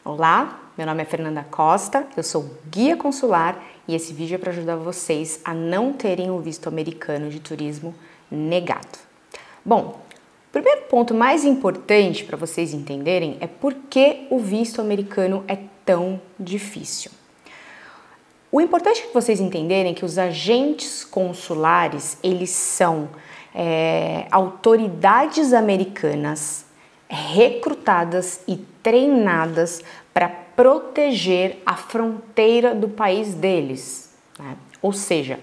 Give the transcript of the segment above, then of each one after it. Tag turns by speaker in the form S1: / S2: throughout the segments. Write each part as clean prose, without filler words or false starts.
S1: Olá, meu nome é Fernanda Costa, eu sou guia consular e esse vídeo é para ajudar vocês a não terem o visto americano de turismo negado. Bom, o primeiro ponto mais importante para vocês entenderem é por que o visto americano é tão difícil. O importante é que vocês entenderem que os agentes consulares, eles são autoridades americanas recrutadas e treinadas para proteger a fronteira do país deles, né? Ou seja,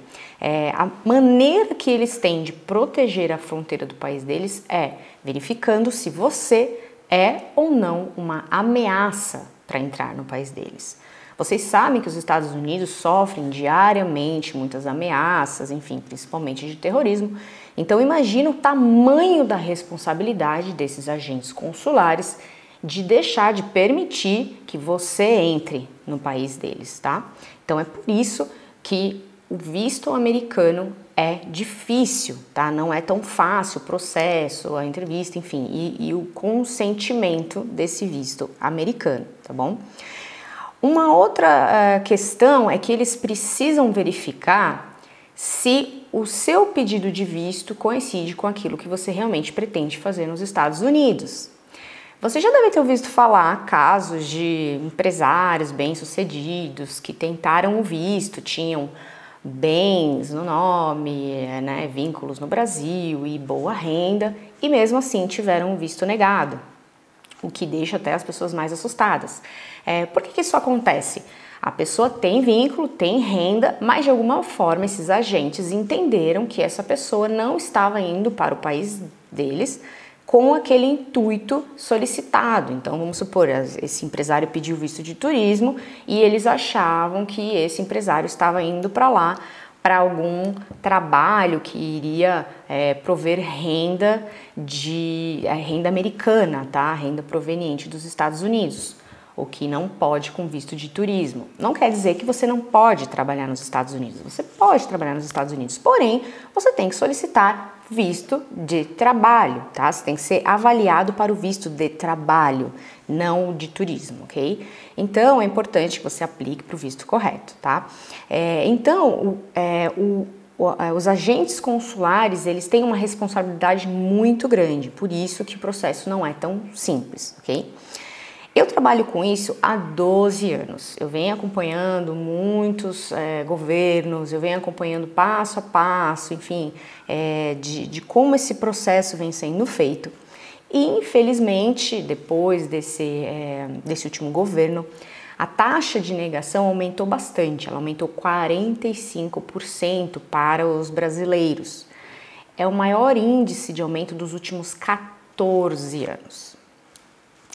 S1: a maneira que eles têm de proteger a fronteira do país deles é verificando se você é ou não uma ameaça para entrar no país deles. Vocês sabem que os Estados Unidos sofrem diariamente muitas ameaças, enfim, principalmente de terrorismo. Então imagina o tamanho da responsabilidade desses agentes consulares de deixar de permitir que você entre no país deles, tá? Então é por isso que o visto americano é difícil, tá? Não é tão fácil o processo, a entrevista, enfim, e o consentimento desse visto americano, tá bom? Uma outra questão é que eles precisam verificar se o seu pedido de visto coincide com aquilo que você realmente pretende fazer nos Estados Unidos. Você já deve ter ouvido falar casos de empresários bem-sucedidos que tentaram o visto, tinham bens no nome, né, vínculos no Brasil e boa renda, e mesmo assim tiveram o visto negado, o que deixa até as pessoas mais assustadas. Por que isso acontece? A pessoa tem vínculo, tem renda, mas de alguma forma esses agentes entenderam que essa pessoa não estava indo para o país deles com aquele intuito solicitado. Então, vamos supor, esse empresário pediu visto de turismo e eles achavam que esse empresário estava indo para lá para algum trabalho que iria prover renda renda americana, tá? Renda proveniente dos Estados Unidos, o que não pode com visto de turismo. Não quer dizer que você não pode trabalhar nos Estados Unidos. Você pode trabalhar nos Estados Unidos, porém, você tem que solicitar visto de trabalho, tá? Você tem que ser avaliado para o visto de trabalho, não de turismo, ok? Então, é importante que você aplique para o visto correto, tá? Os agentes consulares, eles têm uma responsabilidade muito grande, por isso que o processo não é tão simples, ok? Eu trabalho com isso há 12 anos, eu venho acompanhando muitos governos, eu venho acompanhando passo a passo, enfim, de como esse processo vem sendo feito. E infelizmente, depois desse último governo, a taxa de negação aumentou bastante, ela aumentou 45% para os brasileiros. É o maior índice de aumento dos últimos 14 anos,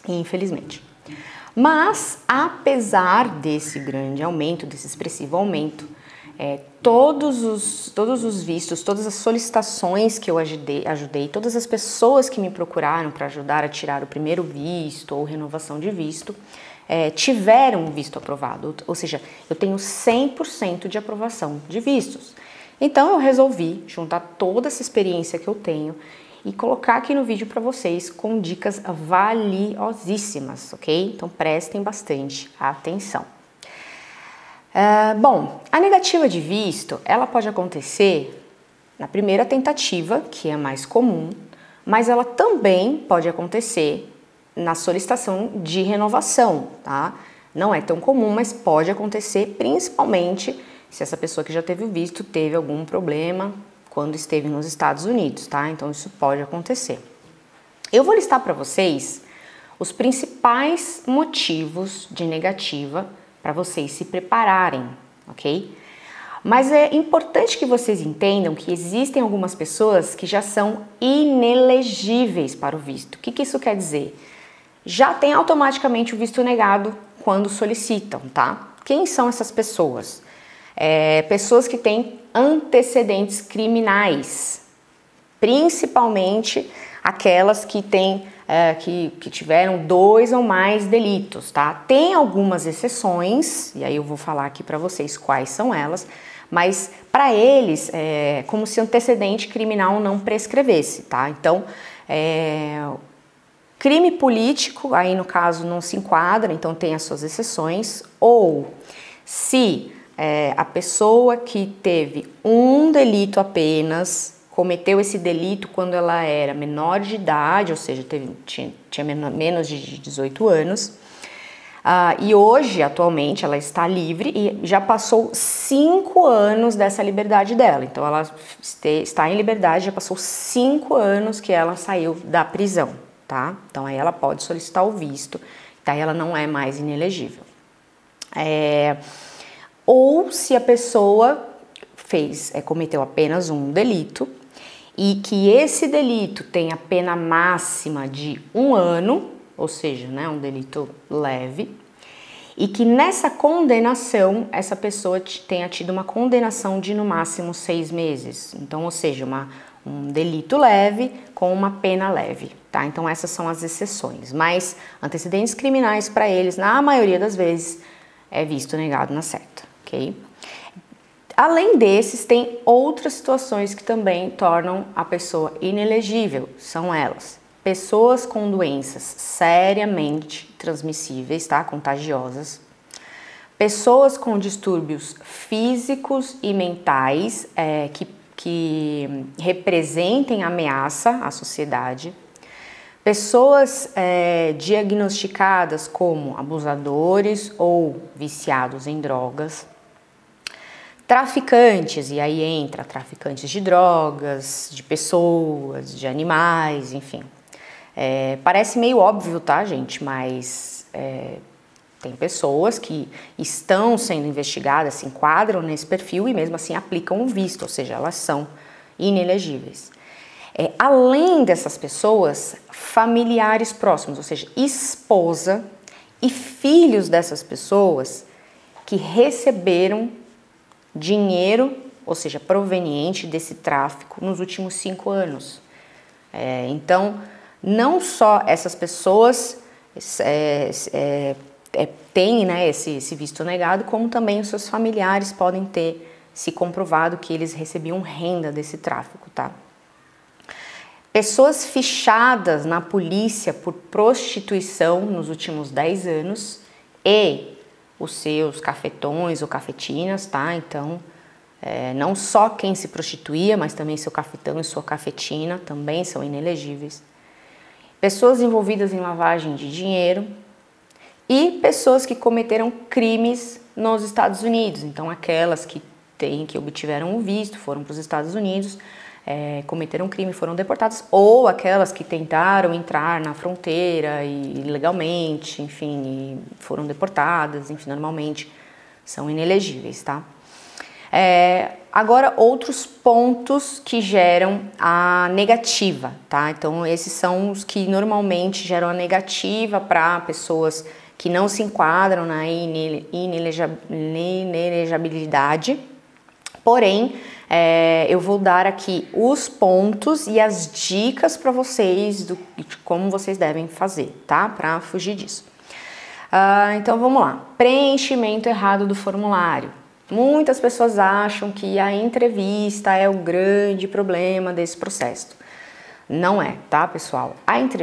S1: infelizmente. Mas, apesar desse grande aumento, desse expressivo aumento, todos os vistos, todas as solicitações que eu ajudei, todas as pessoas que me procuraram para ajudar a tirar o primeiro visto ou renovação de visto, tiveram o visto aprovado, ou seja, eu tenho 100% de aprovação de vistos. Então eu resolvi juntar toda essa experiência que eu tenho e colocar aqui no vídeo para vocês com dicas valiosíssimas, ok? Então prestem bastante atenção. Bom, a negativa de visto, ela pode acontecer na primeira tentativa, que é mais comum, mas ela também pode acontecer na solicitação de renovação, tá? Não é tão comum, mas pode acontecer, principalmente se essa pessoa que já teve o visto teve algum problema quando esteve nos Estados Unidos, tá? Então isso pode acontecer. Eu vou listar para vocês os principais motivos de negativa para vocês se prepararem, ok? Mas é importante que vocês entendam que existem algumas pessoas que já são inelegíveis para o visto. O que isso quer dizer? Já tem automaticamente o visto negado quando solicitam, tá? Quem são essas pessoas? Pessoas que têm antecedentes criminais, principalmente aquelas que têm que tiveram 2 ou mais delitos, tá? Tem algumas exceções, e aí eu vou falar aqui para vocês quais são elas, mas para eles é como se o antecedente criminal não prescrevesse, tá? Então, Crime político, aí no caso não se enquadra, então tem as suas exceções. Ou se a pessoa que teve um delito apenas, cometeu esse delito quando ela era menor de idade, ou seja, tinha menos de 18 anos, e hoje, atualmente, ela está livre e já passou 5 anos dessa liberdade dela. Então, ela está em liberdade, já passou 5 anos que ela saiu da prisão, tá? Então, aí ela pode solicitar o visto, daí ela não é mais inelegível. Ou se a pessoa cometeu apenas um delito e que esse delito tem a pena máxima de 1 ano, ou seja, né, um delito leve, e que nessa condenação, essa pessoa tenha tido uma condenação de no máximo 6 meses. Então, ou seja, um delito leve com uma pena leve, tá? Então, essas são as exceções. Mas antecedentes criminais para eles, na maioria das vezes, é visto negado na certa, ok? Além desses, tem outras situações que também tornam a pessoa inelegível. São elas: pessoas com doenças seriamente transmissíveis, tá? Contagiosas. Pessoas com distúrbios físicos e mentais que representem ameaça à sociedade. Pessoas diagnosticadas como abusadores ou viciados em drogas. Traficantes, e aí entra traficantes de drogas, de pessoas, de animais, enfim. Parece meio óbvio, tá, gente? Mas tem pessoas que estão sendo investigadas, se enquadram nesse perfil e mesmo assim aplicam o visto, ou seja, elas são inelegíveis. Além dessas pessoas, familiares próximos, ou seja, esposa e filhos dessas pessoas que receberam dinheiro, ou seja, proveniente desse tráfico nos últimos 5 anos. Então, não só essas pessoas têm, né, esse visto negado, como também os seus familiares podem ter se comprovado que eles recebiam renda desse tráfico, tá? Pessoas fichadas na polícia por prostituição nos últimos 10 anos e os seus cafetões ou cafetinas, tá? Então, não só quem se prostituía, mas também seu cafetão e sua cafetina também são inelegíveis. Pessoas envolvidas em lavagem de dinheiro e pessoas que cometeram crimes nos Estados Unidos. Então, aquelas que obtiveram o visto, foram para os Estados Unidos, cometeram crime, foram deportadas, ou aquelas que tentaram entrar na fronteira ilegalmente, enfim, e foram deportadas, enfim, normalmente são inelegíveis, tá? Agora, outros pontos que geram a negativa, tá? Então, esses são os que normalmente geram a negativa para pessoas que não se enquadram na inelegibilidade. Porém, eu vou dar aqui os pontos e as dicas para vocês de como vocês devem fazer, tá? Para fugir disso. Então, vamos lá. Preenchimento errado do formulário. Muitas pessoas acham que a entrevista é o grande problema desse processo. Não é, tá, pessoal?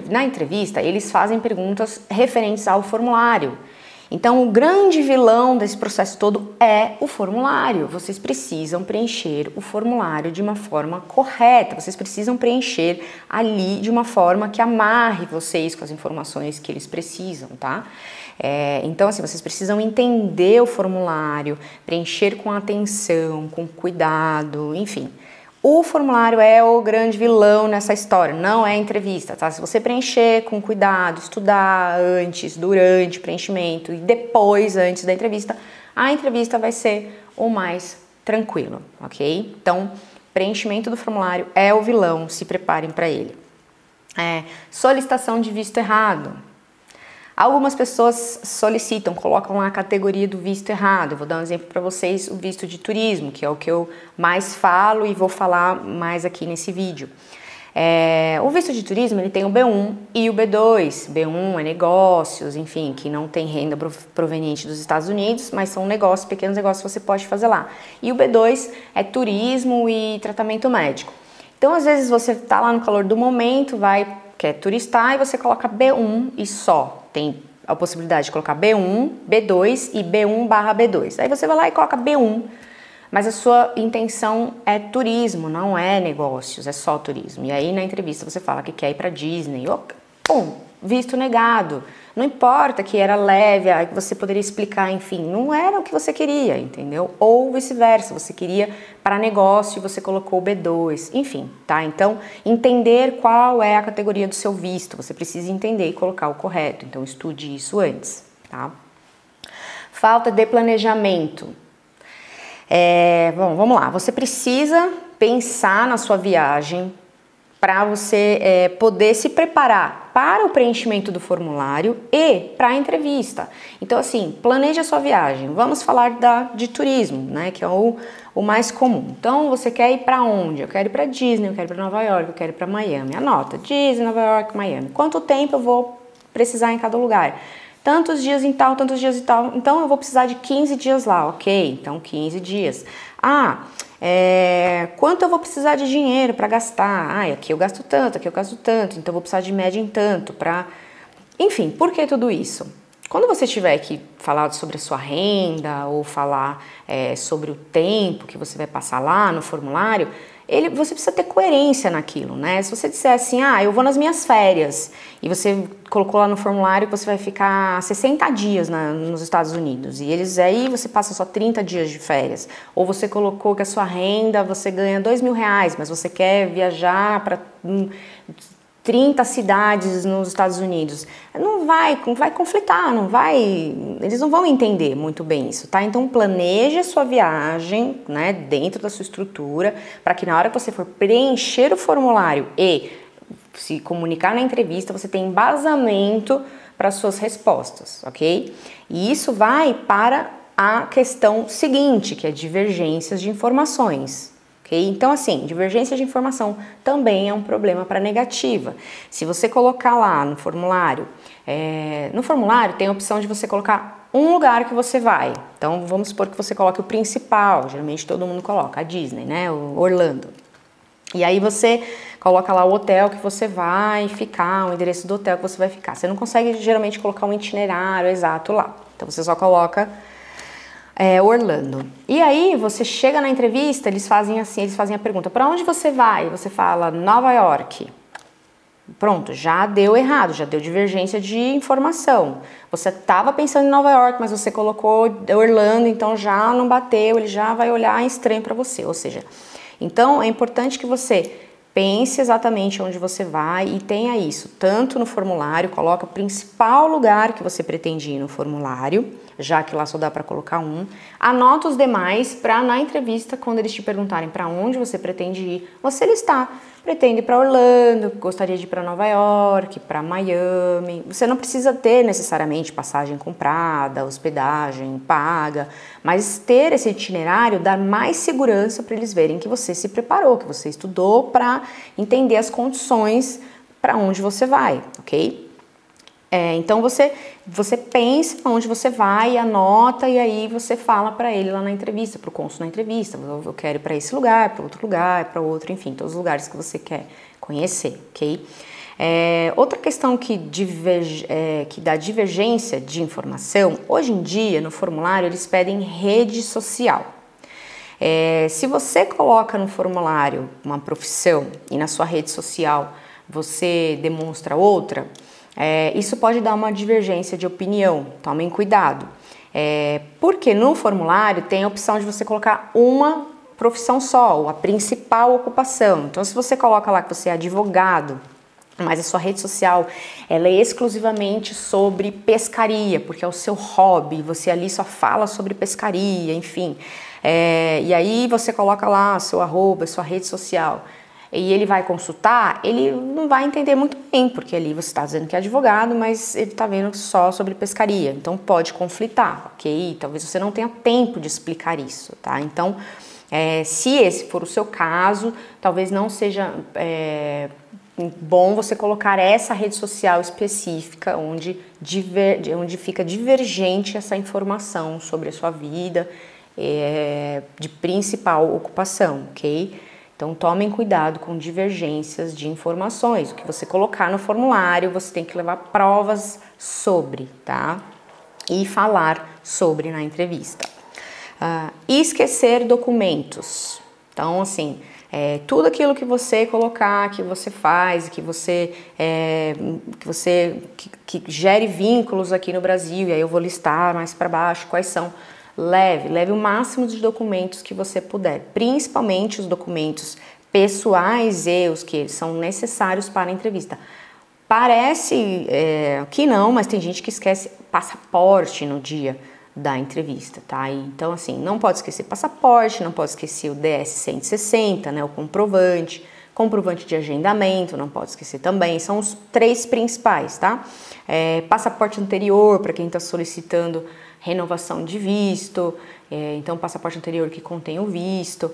S1: Na entrevista, eles fazem perguntas referentes ao formulário. Então, o grande vilão desse processo todo é o formulário. Vocês precisam preencher o formulário de uma forma correta. Vocês precisam preencher ali de uma forma que amarre vocês com as informações que eles precisam, tá? Então, assim, vocês precisam entender o formulário, preencher com atenção, com cuidado, enfim. O formulário é o grande vilão nessa história, não é a entrevista, tá? Se você preencher com cuidado, estudar antes, durante o preenchimento e depois, antes da entrevista, a entrevista vai ser o mais tranquilo, ok? Então, preenchimento do formulário é o vilão, se preparem para ele. Solicitação de visto errado. Algumas pessoas solicitam, colocam lá a categoria do visto errado. Eu vou dar um exemplo para vocês, o visto de turismo, que é o que eu mais falo e vou falar mais aqui nesse vídeo. O visto de turismo, ele tem o B1 e o B2. B1 é negócios, enfim, que não tem renda proveniente dos Estados Unidos, mas são negócios, pequenos negócios que você pode fazer lá. E o B2 é turismo e tratamento médico. Então, às vezes, você está lá no calor do momento, vai quer turistar e você coloca B1 e só. Tem a possibilidade de colocar B1, B2 e B1/B2. Aí você vai lá e coloca B1, mas a sua intenção é turismo, não é negócios, é só turismo. E aí na entrevista você fala que quer ir para Disney. Bom, visto negado. Não importa que era leve, que você poderia explicar, enfim, não era o que você queria, entendeu? Ou vice-versa, você queria para negócio e você colocou o B2, enfim, tá? Então, entender qual é a categoria do seu visto, você precisa entender e colocar o correto, então estude isso antes, tá? Falta de planejamento. Bom, vamos lá, você precisa pensar na sua viagem para você poder se preparar para o preenchimento do formulário e para a entrevista. Então, assim, planeje a sua viagem. Vamos falar de turismo, né, que é o mais comum. Então, você quer ir para onde? Eu quero ir para Disney, eu quero ir para Nova York, eu quero ir para Miami. Anota, Disney, Nova York, Miami. Quanto tempo eu vou precisar em cada lugar? Tantos dias em tal, tantos dias em tal. Então, eu vou precisar de 15 dias lá, ok? Então, 15 dias. Quanto eu vou precisar de dinheiro para gastar? Aqui eu gasto tanto, aqui eu gasto tanto, então eu vou precisar de média em tanto para... Enfim, por que tudo isso? Quando você tiver que falar sobre a sua renda ou falar sobre o tempo que você vai passar lá no formulário, você precisa ter coerência naquilo, né? Se você disser assim, eu vou nas minhas férias, e você colocou lá no formulário que você vai ficar 60 dias nos Estados Unidos, e aí você passa só 30 dias de férias, ou você colocou que a sua renda, você ganha R$2.000, mas você quer viajar para 30 cidades nos Estados Unidos, não vai conflitar, eles não vão entender muito bem isso, tá? Então planeje a sua viagem, né, dentro da sua estrutura, para que na hora que você for preencher o formulário e se comunicar na entrevista, você tenha embasamento para as suas respostas, ok? E isso vai para a questão seguinte, que é divergências de informações. Okay? Então, assim, divergência de informação também é um problema para negativa. Se você colocar lá no formulário tem a opção de você colocar um lugar que você vai. Então, vamos supor que você coloque o principal, geralmente todo mundo coloca, a Disney, né, o Orlando. E aí você coloca lá o hotel que você vai ficar, o endereço do hotel que você vai ficar. Você não consegue, geralmente, colocar um itinerário exato lá. Então, você só coloca... Orlando. E aí você chega na entrevista, eles fazem a pergunta, para onde você vai? Você fala Nova York. Pronto, já deu errado, já deu divergência de informação. Você estava pensando em Nova York, mas você colocou Orlando, então já não bateu, ele já vai olhar estranho para você. Ou seja, então é importante que você pense exatamente onde você vai e tenha isso, tanto no formulário, coloca o principal lugar que você pretende ir no formulário, já que lá só dá para colocar um. Anota os demais para na entrevista, quando eles te perguntarem para onde você pretende ir, você listar. Pretende ir para Orlando, gostaria de ir para Nova York, para Miami. Você não precisa ter necessariamente passagem comprada, hospedagem paga, mas ter esse itinerário dá mais segurança para eles verem que você se preparou, que você estudou para entender as condições para onde você vai, ok? Então você pensa onde você vai, anota e aí você fala para ele lá na entrevista, para o cônsul na entrevista, eu quero ir para esse lugar, para outro, enfim, todos os lugares que você quer conhecer, ok? Outra questão que dá divergência de informação, hoje em dia no formulário eles pedem rede social. Se você coloca no formulário uma profissão e na sua rede social você demonstra outra, isso pode dar uma divergência de opinião, tomem cuidado. Porque no formulário tem a opção de você colocar uma profissão só, a principal ocupação. Então, se você coloca lá que você é advogado, mas a sua rede social ela é exclusivamente sobre pescaria, porque é o seu hobby, você ali só fala sobre pescaria, enfim. E aí você coloca lá seu arroba, sua rede social, e ele vai consultar, ele não vai entender muito bem, porque ali você está dizendo que é advogado, mas ele está vendo só sobre pescaria, então pode conflitar, ok? Talvez você não tenha tempo de explicar isso, tá? Então, se esse for o seu caso, talvez não seja bom você colocar essa rede social específica onde fica divergente essa informação sobre a sua vida de principal ocupação, ok? Então tomem cuidado com divergências de informações. O que você colocar no formulário, você tem que levar provas sobre, tá? E falar sobre na entrevista. Esquecer documentos. Então, assim, tudo aquilo que você colocar, que você faz, que gere vínculos aqui no Brasil, e aí eu vou listar mais para baixo quais são. Leve o máximo de documentos que você puder, principalmente os documentos pessoais e os que são necessários para a entrevista. Parece que não, mas tem gente que esquece passaporte no dia da entrevista, tá? Então, assim, não pode esquecer passaporte, não pode esquecer o DS-160, né, o comprovante de agendamento, não pode esquecer também, são os 3 principais, tá? Passaporte anterior, para quem está solicitando renovação de visto, então passaporte anterior que contém o visto,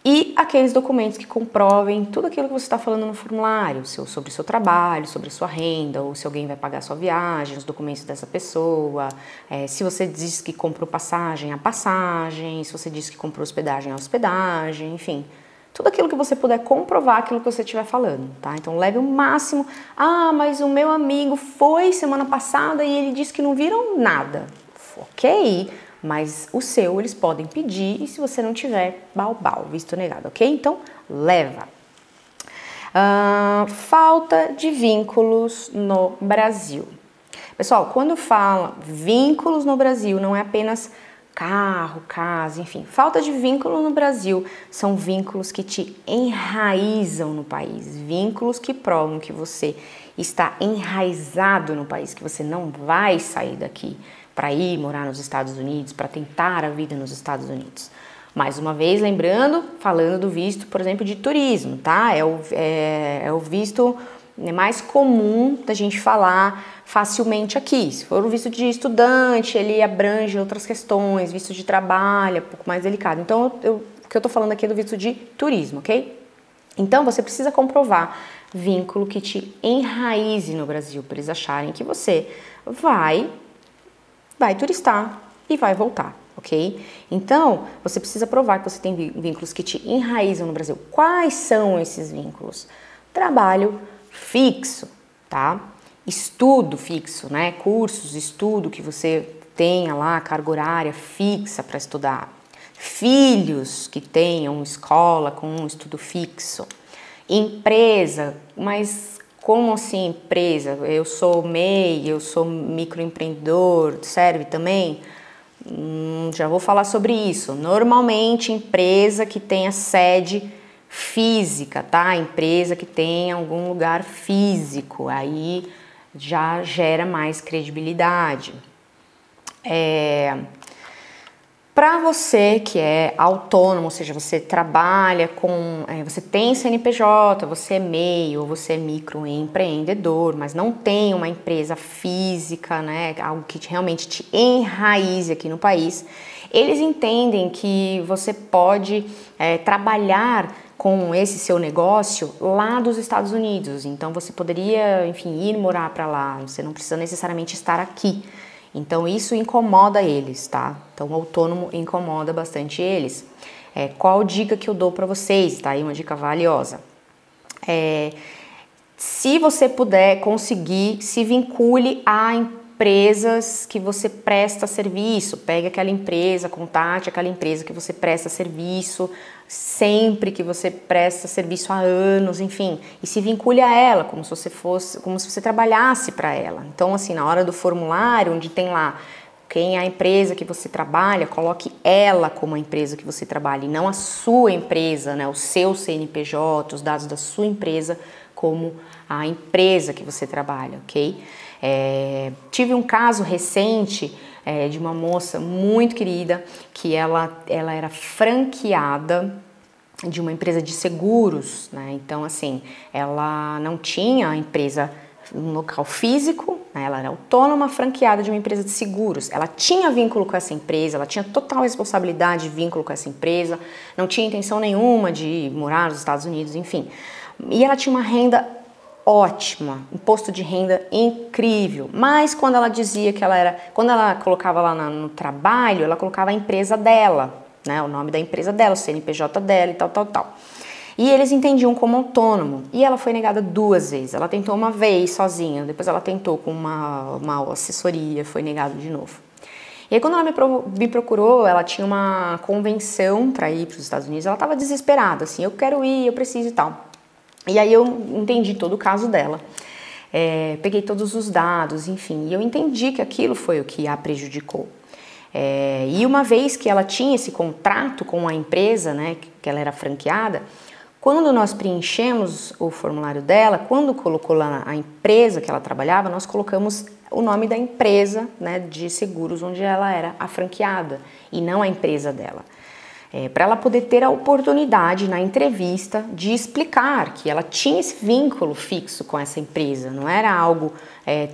S1: e aqueles documentos que comprovem tudo aquilo que você está falando no formulário, sobre o seu trabalho, sobre a sua renda, ou se alguém vai pagar a sua viagem, os documentos dessa pessoa, se você diz que comprou passagem, a passagem, se você diz que comprou hospedagem, a hospedagem, enfim, tudo aquilo que você puder comprovar aquilo que você estiver falando, tá? Então leve o máximo. Mas o meu amigo foi semana passada e ele disse que não viram nada. Ok, mas o seu eles podem pedir e se você não tiver, visto negado, ok? Então, leva. Falta de vínculos no Brasil. Pessoal, quando fala vínculos no Brasil, não é apenas carro, casa, enfim. Falta de vínculo no Brasil são vínculos que te enraizam no país, vínculos que provam que você está enraizado no país, que você não vai sair daqui para ir morar nos Estados Unidos, para tentar a vida nos Estados Unidos. Mais uma vez, lembrando, falando do visto, por exemplo, de turismo, tá? É o visto mais comum da gente falar facilmente aqui. Se for o visto de estudante, ele abrange outras questões, visto de trabalho, é um pouco mais delicado. Então, o que eu tô falando aqui é do visto de turismo, ok? Então, você precisa comprovar vínculo que te enraize no Brasil, para eles acharem que você vai turistar e vai voltar, ok? Então, você precisa provar que você tem vínculos que te enraizam no Brasil. Quais são esses vínculos? Trabalho fixo, tá? Estudo fixo, né? Cursos, estudo que você tenha lá, carga horária fixa para estudar. Filhos que tenham escola com um estudo fixo. Empresa, mas como assim empresa? Eu sou MEI, eu sou microempreendedor, serve também? Já vou falar sobre isso. Normalmente, empresa que tenha sede física, tá? Empresa que tenha algum lugar físico, aí já gera mais credibilidade. Para você que é autônomo, ou seja, você trabalha você tem CNPJ, você é MEI ou você é microempreendedor, mas não tem uma empresa física, né, algo que realmente te enraize aqui no país, eles entendem que você pode trabalhar com esse seu negócio lá dos Estados Unidos. Então você poderia, enfim, ir morar para lá, você não precisa necessariamente estar aqui. Então isso incomoda eles, tá? Então o autônomo incomoda bastante eles. Qual dica que eu dou para vocês, tá? Aí uma dica valiosa. Se você puder conseguir, se vincule a empresas que você presta serviço. Pegue aquela empresa, contate aquela empresa que você presta serviço, sempre que você presta serviço há anos, enfim, e se vincule a ela, como se você trabalhasse para ela. Então, assim, na hora do formulário, onde tem lá quem é a empresa que você trabalha, coloque ela como a empresa que você trabalha, e não a sua empresa, né, o seu CNPJ, os dados da sua empresa como a empresa que você trabalha, ok? Tive um caso recente de uma moça muito querida que ela era franqueada de uma empresa de seguros, né? Então, assim, ela não tinha a empresa no local físico, né? Ela era autônoma, franqueada de uma empresa de seguros. Ela tinha vínculo com essa empresa, ela tinha total responsabilidade de vínculo com essa empresa, não tinha intenção nenhuma de morar nos Estados Unidos, enfim. E ela tinha uma renda ótima, imposto de renda incrível, mas quando ela dizia que quando ela colocava lá no trabalho, ela colocava a empresa dela, né, o nome da empresa dela, o CNPJ dela e tal. E eles entendiam como autônomo. E ela foi negada 2 vezes. Ela tentou uma vez sozinha, depois ela tentou com uma assessoria, foi negado de novo. E aí quando ela me procurou, ela tinha uma convenção para ir para os Estados Unidos, ela estava desesperada, assim, eu quero ir, eu preciso e tal. E aí eu entendi todo o caso dela, peguei todos os dados, enfim, e eu entendi que aquilo foi o que a prejudicou. E uma vez que ela tinha esse contrato com a empresa, né, que ela era franqueada, quando nós preenchemos o formulário dela, quando colocou lá a empresa que ela trabalhava, nós colocamos o nome da empresa, né, de seguros onde ela era a franqueada e não a empresa dela. Para ela poder ter a oportunidade na entrevista de explicar que ela tinha esse vínculo fixo com essa empresa, não era algo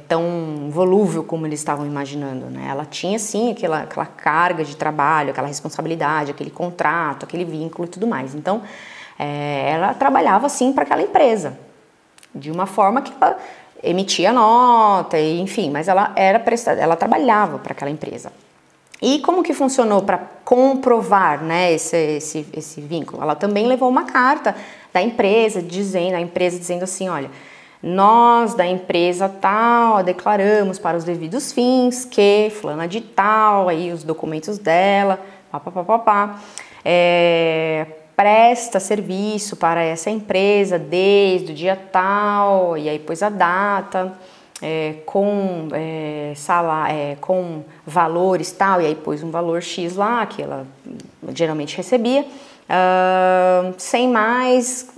S1: tão volúvel como eles estavam imaginando, né? Ela tinha sim aquela carga de trabalho, aquela responsabilidade, aquele contrato, aquele vínculo e tudo mais. Então, ela trabalhava sim para aquela empresa, de uma forma que ela emitia nota, enfim, mas ela trabalhava para aquela empresa. E como que funcionou para comprovar, né, esse vínculo? Ela também levou uma carta da empresa dizendo assim, olha, nós da empresa tal declaramos para os devidos fins que fulana de tal, aí os documentos dela, presta serviço para essa empresa desde o dia tal, e aí pôs a data, com valores tal, e aí pôs um valor X lá, que ela geralmente recebia, sem mais,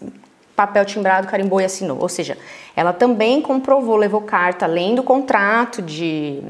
S1: papel timbrado, carimbou e assinou. Ou seja, ela também comprovou, levou carta, além do contrato de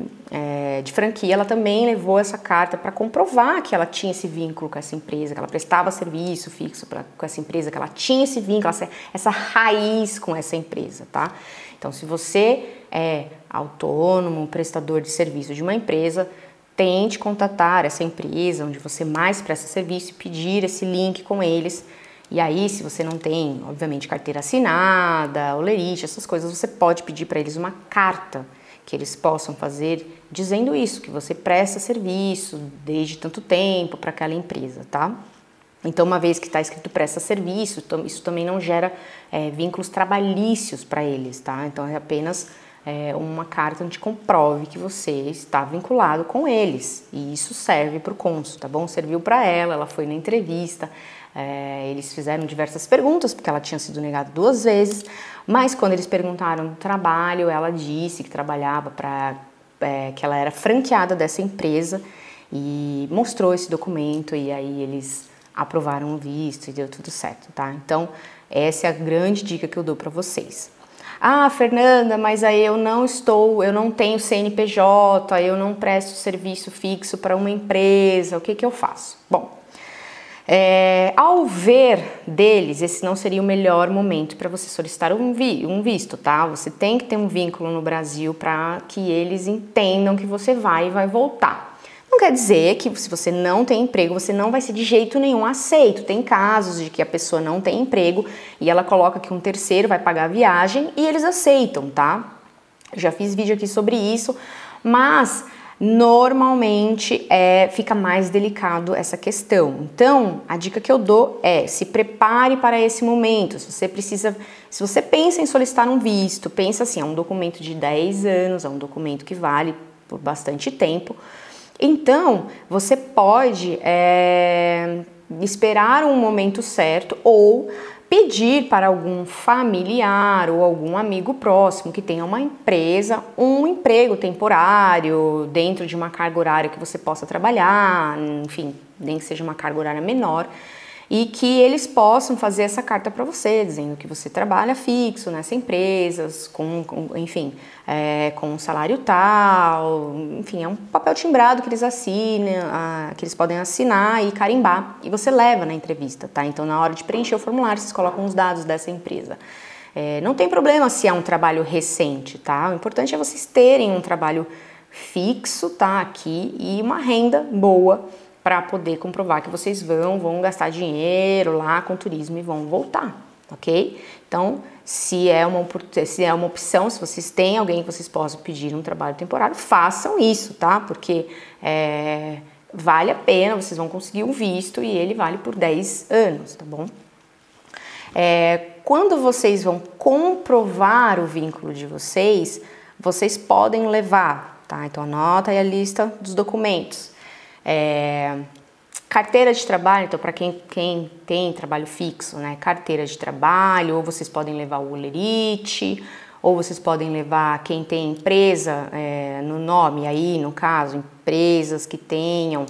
S1: franquia, ela também levou essa carta para comprovar que ela tinha esse vínculo com essa empresa, que ela prestava serviço fixo com essa empresa, que ela tinha esse vínculo, essa raiz com essa empresa, tá? Então, se você é autônomo, prestador de serviço de uma empresa, tente contatar essa empresa onde você mais presta serviço e pedir esse link com eles. E aí, se você não tem, obviamente, carteira assinada, olerite, essas coisas, você pode pedir para eles uma carta que eles possam fazer dizendo isso, que você presta serviço desde tanto tempo para aquela empresa, tá? Então, uma vez que está escrito presta serviço, isso também não gera vínculos trabalhícios para eles, tá? Então, é apenas uma carta onde comprove que você está vinculado com eles. E isso serve para o cônsul, tá bom? Serviu para ela, ela foi na entrevista, eles fizeram diversas perguntas, porque ela tinha sido negada 2 vezes, mas quando eles perguntaram do trabalho, ela disse que trabalhava que ela era franqueada dessa empresa e mostrou esse documento, e aí eles aprovaram o visto e deu tudo certo, tá? Então, essa é a grande dica que eu dou para vocês. Ah, Fernanda, mas aí eu não tenho CNPJ, eu não presto serviço fixo para uma empresa, o que que eu faço? Bom, ao ver deles, esse não seria o melhor momento para você solicitar um visto, tá? Você tem que ter um vínculo no Brasil para que eles entendam que você vai e vai voltar. Não quer dizer que se você não tem emprego, você não vai ser de jeito nenhum aceito. Tem casos de que a pessoa não tem emprego e ela coloca que um terceiro vai pagar a viagem e eles aceitam, tá? Já fiz vídeo aqui sobre isso, mas normalmente fica mais delicado essa questão. Então, a dica que eu dou é: se prepare para esse momento. Se você pensa em solicitar um visto, pensa assim, é um documento de 10 anos, é um documento que vale por bastante tempo. Então, você pode esperar um momento certo ou pedir para algum familiar ou algum amigo próximo que tenha uma empresa, um emprego temporário dentro de uma carga horária que você possa trabalhar, enfim, nem que seja uma carga horária menor, e que eles possam fazer essa carta para você, dizendo que você trabalha fixo nessa empresa, com um salário tal, enfim, é um papel timbrado que eles assinam, que eles podem assinar e carimbar, e você leva na entrevista, tá? Então, na hora de preencher o formulário, vocês colocam os dados dessa empresa. Não tem problema se é um trabalho recente, tá? O importante é vocês terem um trabalho fixo, tá? Aqui, e uma renda boa, para poder comprovar que vocês vão gastar dinheiro lá com turismo e vão voltar, ok? Então, se é uma opção, se vocês têm alguém que vocês possam pedir um trabalho temporário, façam isso, tá? Porque vale a pena, vocês vão conseguir um visto e ele vale por 10 anos, tá bom? Quando vocês vão comprovar o vínculo de vocês, vocês podem levar, tá? Então anota aí a lista dos documentos. Carteira de trabalho, então para quem tem trabalho fixo, né? Carteira de trabalho, ou vocês podem levar o Olerite, ou vocês podem levar quem tem empresa no nome, aí no caso, empresas que tenham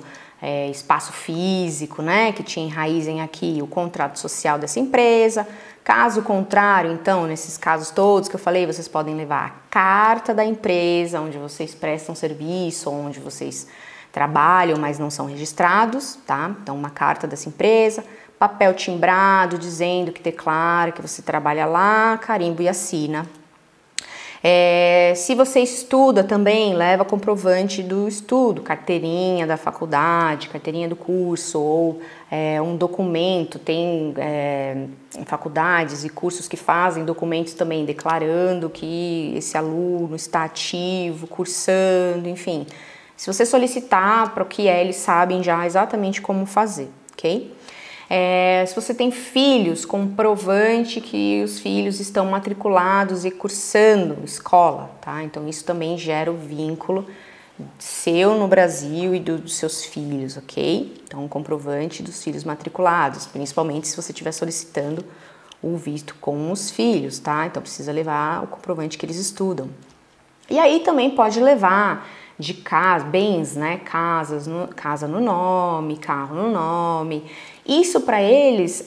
S1: espaço físico, né, que te enraizem aqui o contrato social dessa empresa. Caso contrário, então, nesses casos todos que eu falei, vocês podem levar a carta da empresa onde vocês prestam serviço, onde vocês trabalham, mas não são registrados, tá? Então, uma carta dessa empresa, papel timbrado dizendo que declara que você trabalha lá, carimbo e assina. Se você estuda também, leva comprovante do estudo, carteirinha da faculdade, carteirinha do curso, ou um documento. Tem faculdades e cursos que fazem documentos também declarando que esse aluno está ativo, cursando, enfim. Se você solicitar para o que eles sabem já exatamente como fazer, ok? Se você tem filhos, comprovante que os filhos estão matriculados e cursando escola, tá? Então isso também gera o vínculo seu no Brasil e dos seus filhos, ok? Então comprovante dos filhos matriculados, principalmente se você estiver solicitando o visto com os filhos, tá? Então precisa levar o comprovante que eles estudam. E aí também pode levar de casa, bens, né? Casa no nome, carro no nome. Isso para eles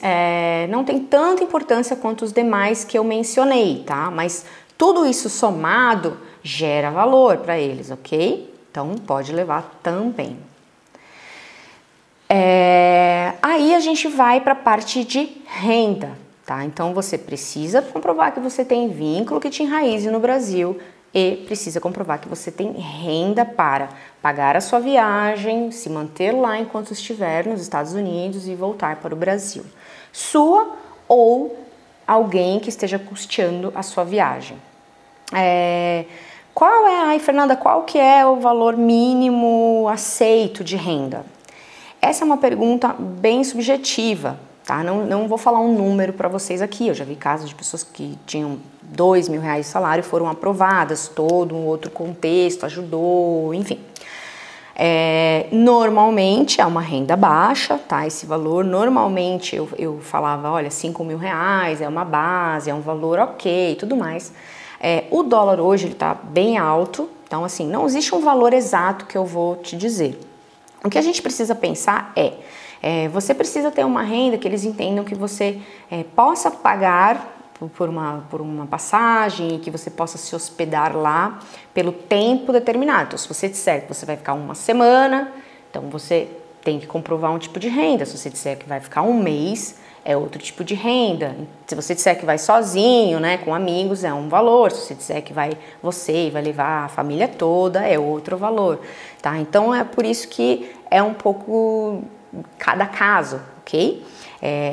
S1: não tem tanta importância quanto os demais que eu mencionei, tá? Mas tudo isso somado gera valor para eles, ok? Então pode levar também. Aí a gente vai para a parte de renda, tá? Então você precisa comprovar que você tem vínculo que te enraize no Brasil e precisa comprovar que você tem renda para pagar a sua viagem, se manter lá enquanto estiver nos Estados Unidos e voltar para o Brasil. Sua ou alguém que esteja custeando a sua viagem. Fernanda, qual que é o valor mínimo aceito de renda? Essa é uma pergunta bem subjetiva, tá? Não vou falar um número para vocês aqui. Eu já vi casos de pessoas que tinham R$2.000 de salário e foram aprovadas, todo um outro contexto ajudou, enfim. Normalmente é uma renda baixa, tá? Esse valor, normalmente eu falava, olha, R$5.000 é uma base, é um valor ok, tudo mais. O dólar hoje ele tá bem alto, então assim, não existe um valor exato que eu vou te dizer. O que a gente precisa pensar você precisa ter uma renda que eles entendam que você possa pagar por uma passagem, que você possa se hospedar lá pelo tempo determinado. Então, se você disser que você vai ficar uma semana, então você tem que comprovar um tipo de renda. Se você disser que vai ficar um mês, é outro tipo de renda. Se você disser que vai sozinho, né, com amigos, é um valor. Se você disser que vai você e vai levar a família toda, é outro valor, tá? Então é por isso que é um pouco cada caso, ok?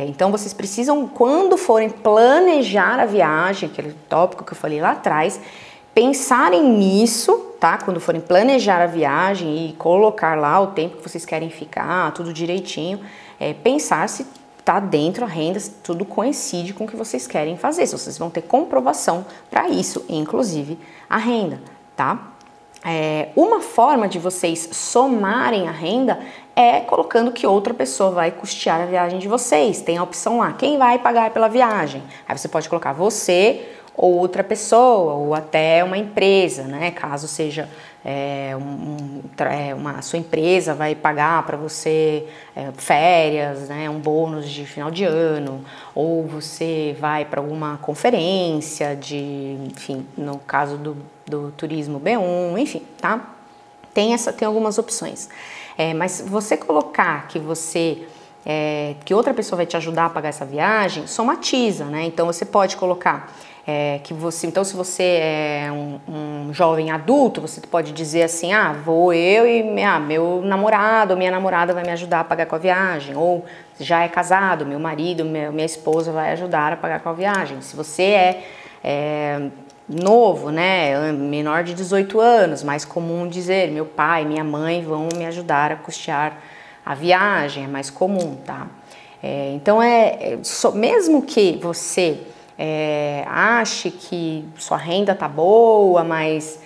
S1: Então vocês precisam, quando forem planejar a viagem, aquele tópico que eu falei lá atrás, pensarem nisso, tá? Quando forem planejar a viagem e colocar lá o tempo que vocês querem ficar, tudo direitinho, pensar se tá dentro a renda, se tudo coincide com o que vocês querem fazer, se vocês vão ter comprovação para isso, inclusive a renda, tá? Uma forma de vocês somarem a renda é colocando que outra pessoa vai custear a viagem de vocês. Tem a opção lá, quem vai pagar pela viagem? Aí você pode colocar você ou outra pessoa, ou até uma empresa, né? Caso seja a sua empresa vai pagar para você férias, né? Um bônus de final de ano, ou você vai para alguma conferência enfim, no caso do turismo B1, enfim, tá? Tem algumas opções. Mas você colocar que que outra pessoa vai te ajudar a pagar essa viagem, somatiza, né? Então você pode colocar então se você é um jovem adulto, você pode dizer assim, vou eu e meu namorado ou minha namorada vai me ajudar a pagar com a viagem, ou já é casado, meu marido, minha esposa vai ajudar a pagar com a viagem. Se você é novo, né, menor de 18 anos, mais comum dizer, meu pai, minha mãe vão me ajudar a custear a viagem, é mais comum, tá? Então, mesmo que você ache que sua renda tá boa, mas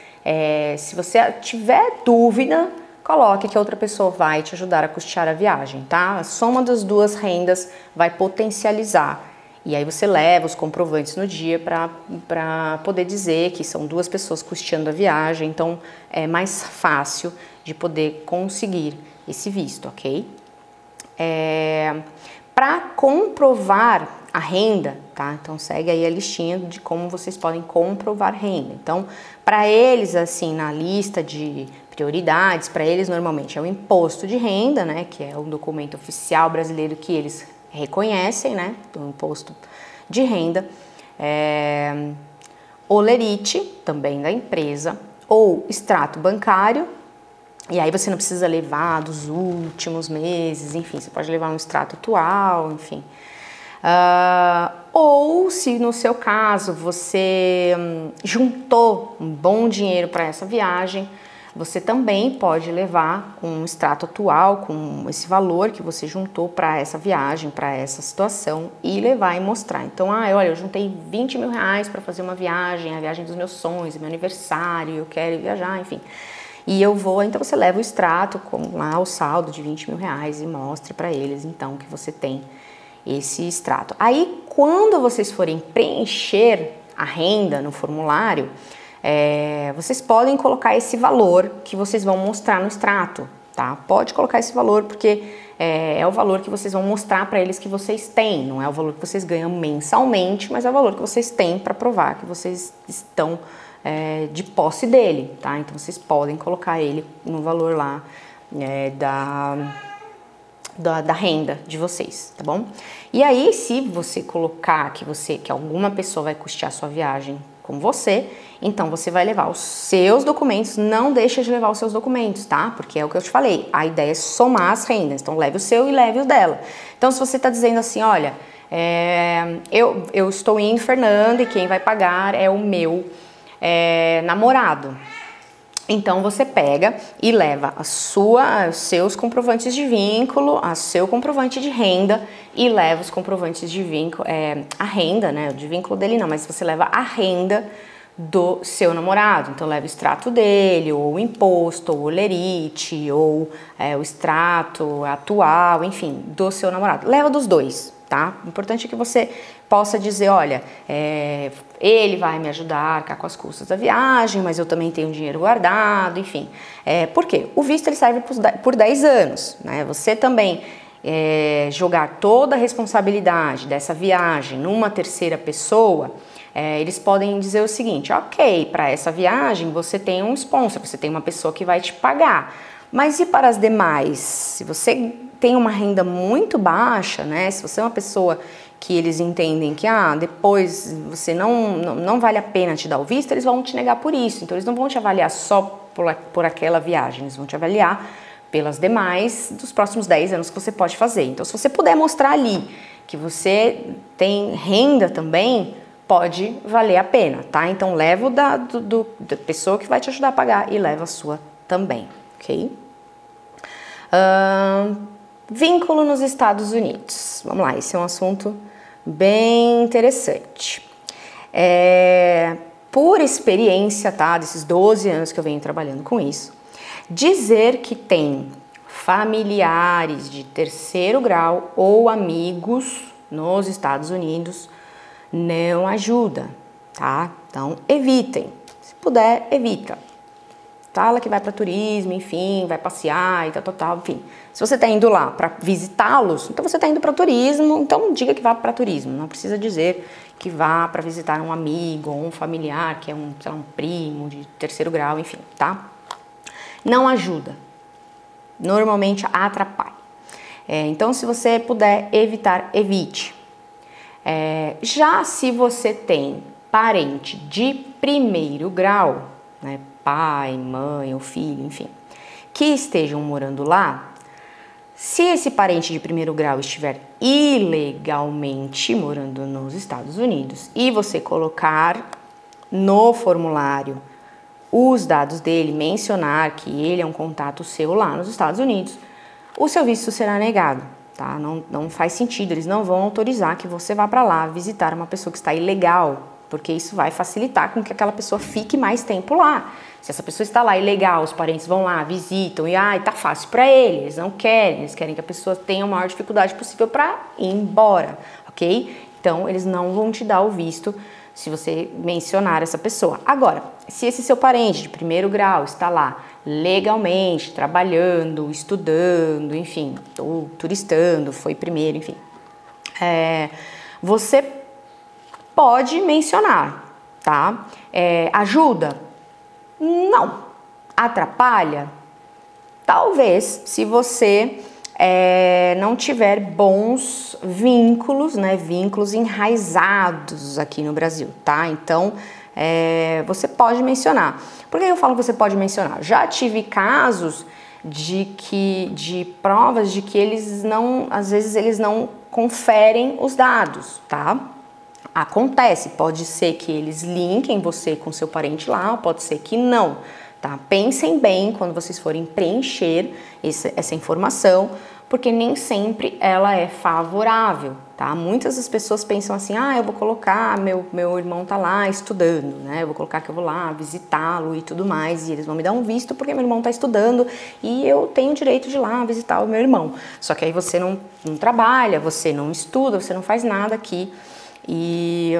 S1: se você tiver dúvida, coloque que a outra pessoa vai te ajudar a custear a viagem, tá? A soma das duas rendas vai potencializar. E aí você leva os comprovantes no dia para poder dizer que são duas pessoas custeando a viagem, então é mais fácil de poder conseguir esse visto, ok? Para comprovar a renda, tá? Então segue aí a listinha de como vocês podem comprovar renda. Então, para eles, assim, na lista de prioridades, para eles normalmente é o imposto de renda, né? Que é o documento oficial brasileiro que eles reconhecem, né? O imposto de renda. Olerite, também da empresa, ou extrato bancário. E aí você não precisa levar dos últimos meses, enfim, você pode levar um extrato atual, enfim. Ou se no seu caso você juntou um bom dinheiro para essa viagem, você também pode levar um extrato atual com esse valor que você juntou para essa viagem, para essa situação e levar e mostrar. Então, olha, eu juntei 20 mil reais para fazer uma viagem, a viagem dos meus sonhos, meu aniversário, eu quero viajar, enfim. E eu vou, então você leva o extrato com lá o saldo de 20 mil reais e mostre para eles então que você tem esse extrato. Aí quando vocês forem preencher a renda no formulário, vocês podem colocar esse valor que vocês vão mostrar no extrato, tá? Pode colocar esse valor porque é o valor que vocês vão mostrar para eles que vocês têm, não é o valor que vocês ganham mensalmente, mas é o valor que vocês têm para provar que vocês estão de posse dele, tá? Então vocês podem colocar ele no valor lá da renda de vocês, tá bom? E aí, se você colocar que alguma pessoa vai custear sua viagem com você, então você vai levar os seus documentos, não deixa de levar os seus documentos, tá? Porque é o que eu te falei, a ideia é somar as rendas, então leve o seu e leve o dela. Então se você tá dizendo assim, olha, eu estou em Fernando e quem vai pagar é o meu namorado. Então você pega e leva os seus comprovantes de vínculo, o seu comprovante de renda e leva os comprovantes de vínculo, a renda, né? De vínculo dele não, mas você leva a renda do seu namorado. Então leva o extrato dele, ou o imposto, ou o olerite, ou o extrato atual, enfim, do seu namorado. Leva dos dois, tá? O importante é que você possa dizer, olha, ele vai me ajudar a arcar com as custas da viagem, mas eu também tenho dinheiro guardado, enfim. Por quê? O visto ele serve por 10 anos, né? Você também jogar toda a responsabilidade dessa viagem numa terceira pessoa, eles podem dizer o seguinte, ok, para essa viagem você tem um sponsor, você tem uma pessoa que vai te pagar, mas e para as demais? Se você tem uma renda muito baixa, né? Se você é uma pessoa que eles entendem que depois você não vale a pena te dar o visto, eles vão te negar por isso. Então eles não vão te avaliar só por aquela viagem, eles vão te avaliar pelas demais dos próximos 10 anos que você pode fazer. Então se você puder mostrar ali que você tem renda também, pode valer a pena, tá? Então leva o da pessoa que vai te ajudar a pagar e leva a sua também, ok? Vínculo nos Estados Unidos. Vamos lá, esse é um assunto bem interessante. Por experiência, tá? Desses 12 anos que eu venho trabalhando com isso, dizer que tem familiares de terceiro grau ou amigos nos Estados Unidos não ajuda, tá? Então, evitem. Se puder, evita. Fala que vai para turismo, enfim, vai passear e tal, enfim. Se você está indo lá para visitá-los, então você está indo para turismo, então diga que vá para turismo. Não precisa dizer que vá para visitar um amigo ou um familiar, que é sei lá, um primo de terceiro grau, enfim, tá? Não ajuda. Normalmente atrapalha. Então, se você puder evitar, evite. Já se você tem parente de primeiro grau, né, pai, mãe ou filho, enfim, que estejam morando lá, se esse parente de primeiro grau estiver ilegalmente morando nos Estados Unidos e você colocar no formulário os dados dele, mencionar que ele é um contato seu lá nos Estados Unidos, o seu visto será negado, tá? Não faz sentido, eles não vão autorizar que você vá para lá visitar uma pessoa que está ilegal, porque isso vai facilitar com que aquela pessoa fique mais tempo lá. Se essa pessoa está lá ilegal, os parentes vão lá, visitam e tá fácil para eles não querem, eles querem que a pessoa tenha a maior dificuldade possível para ir embora, ok? Então eles não vão te dar o visto se você mencionar essa pessoa. Agora, se esse seu parente de primeiro grau está lá legalmente, trabalhando, estudando, enfim, ou turistando, foi primeiro, enfim, você pode mencionar, tá? Ajuda? Não. Atrapalha? Talvez, se você não tiver bons vínculos, né? Vínculos enraizados aqui no Brasil, tá? Então, você pode mencionar. Por que eu falo que você pode mencionar? Já tive casos de provas de que às vezes eles não conferem os dados, tá? Acontece, pode ser que eles linkem você com seu parente lá, pode ser que não, tá? Pensem bem quando vocês forem preencher essa informação, porque nem sempre ela é favorável, tá? Muitas das pessoas pensam assim, eu vou colocar, meu irmão tá lá estudando, né? Eu vou colocar que eu vou lá visitá-lo e tudo mais, e eles vão me dar um visto porque meu irmão tá estudando e eu tenho o direito de ir lá visitar o meu irmão. Só que aí você não trabalha, você não estuda, você não faz nada aqui, e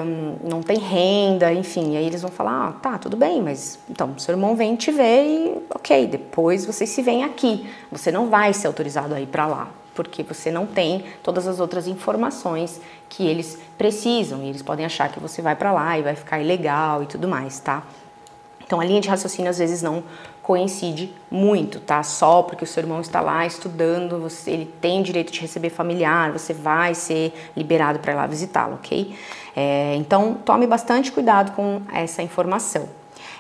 S1: não tem renda, enfim, aí eles vão falar, tá, tudo bem, mas então, seu irmão vem te ver e ok, depois vocês se veem aqui, você não vai ser autorizado a ir pra lá, porque você não tem todas as outras informações que eles precisam, e eles podem achar que você vai pra lá e vai ficar ilegal e tudo mais, tá? Então a linha de raciocínio às vezes não coincide muito, tá? Só porque o seu irmão está lá estudando, ele tem direito de receber familiar, você vai ser liberado para ir lá visitá-lo, ok? Então tome bastante cuidado com essa informação.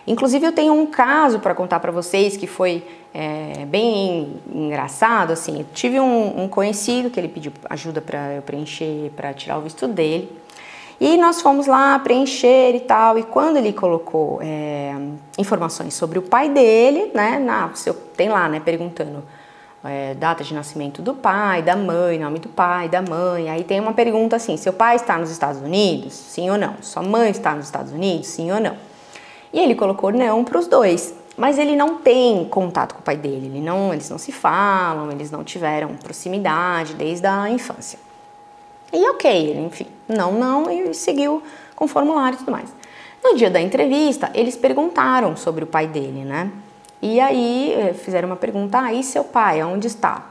S1: Inclusive eu tenho um caso para contar para vocês que foi bem engraçado, assim. Eu tive um conhecido que ele pediu ajuda para eu preencher, para tirar o visto dele. E nós fomos lá preencher e tal, e quando ele colocou informações sobre o pai dele, né, tem lá, né, perguntando data de nascimento do pai, da mãe, nome do pai, da mãe, aí tem uma pergunta assim, seu pai está nos Estados Unidos? Sim ou não? Sua mãe está nos Estados Unidos? Sim ou não? E ele colocou não para os dois, mas ele não tem contato com o pai dele, eles não se falam, eles não tiveram proximidade desde a infância. E ok, enfim, não, e seguiu com o formulário e tudo mais. No dia da entrevista, eles perguntaram sobre o pai dele, né? E aí fizeram uma pergunta, e seu pai, aonde está?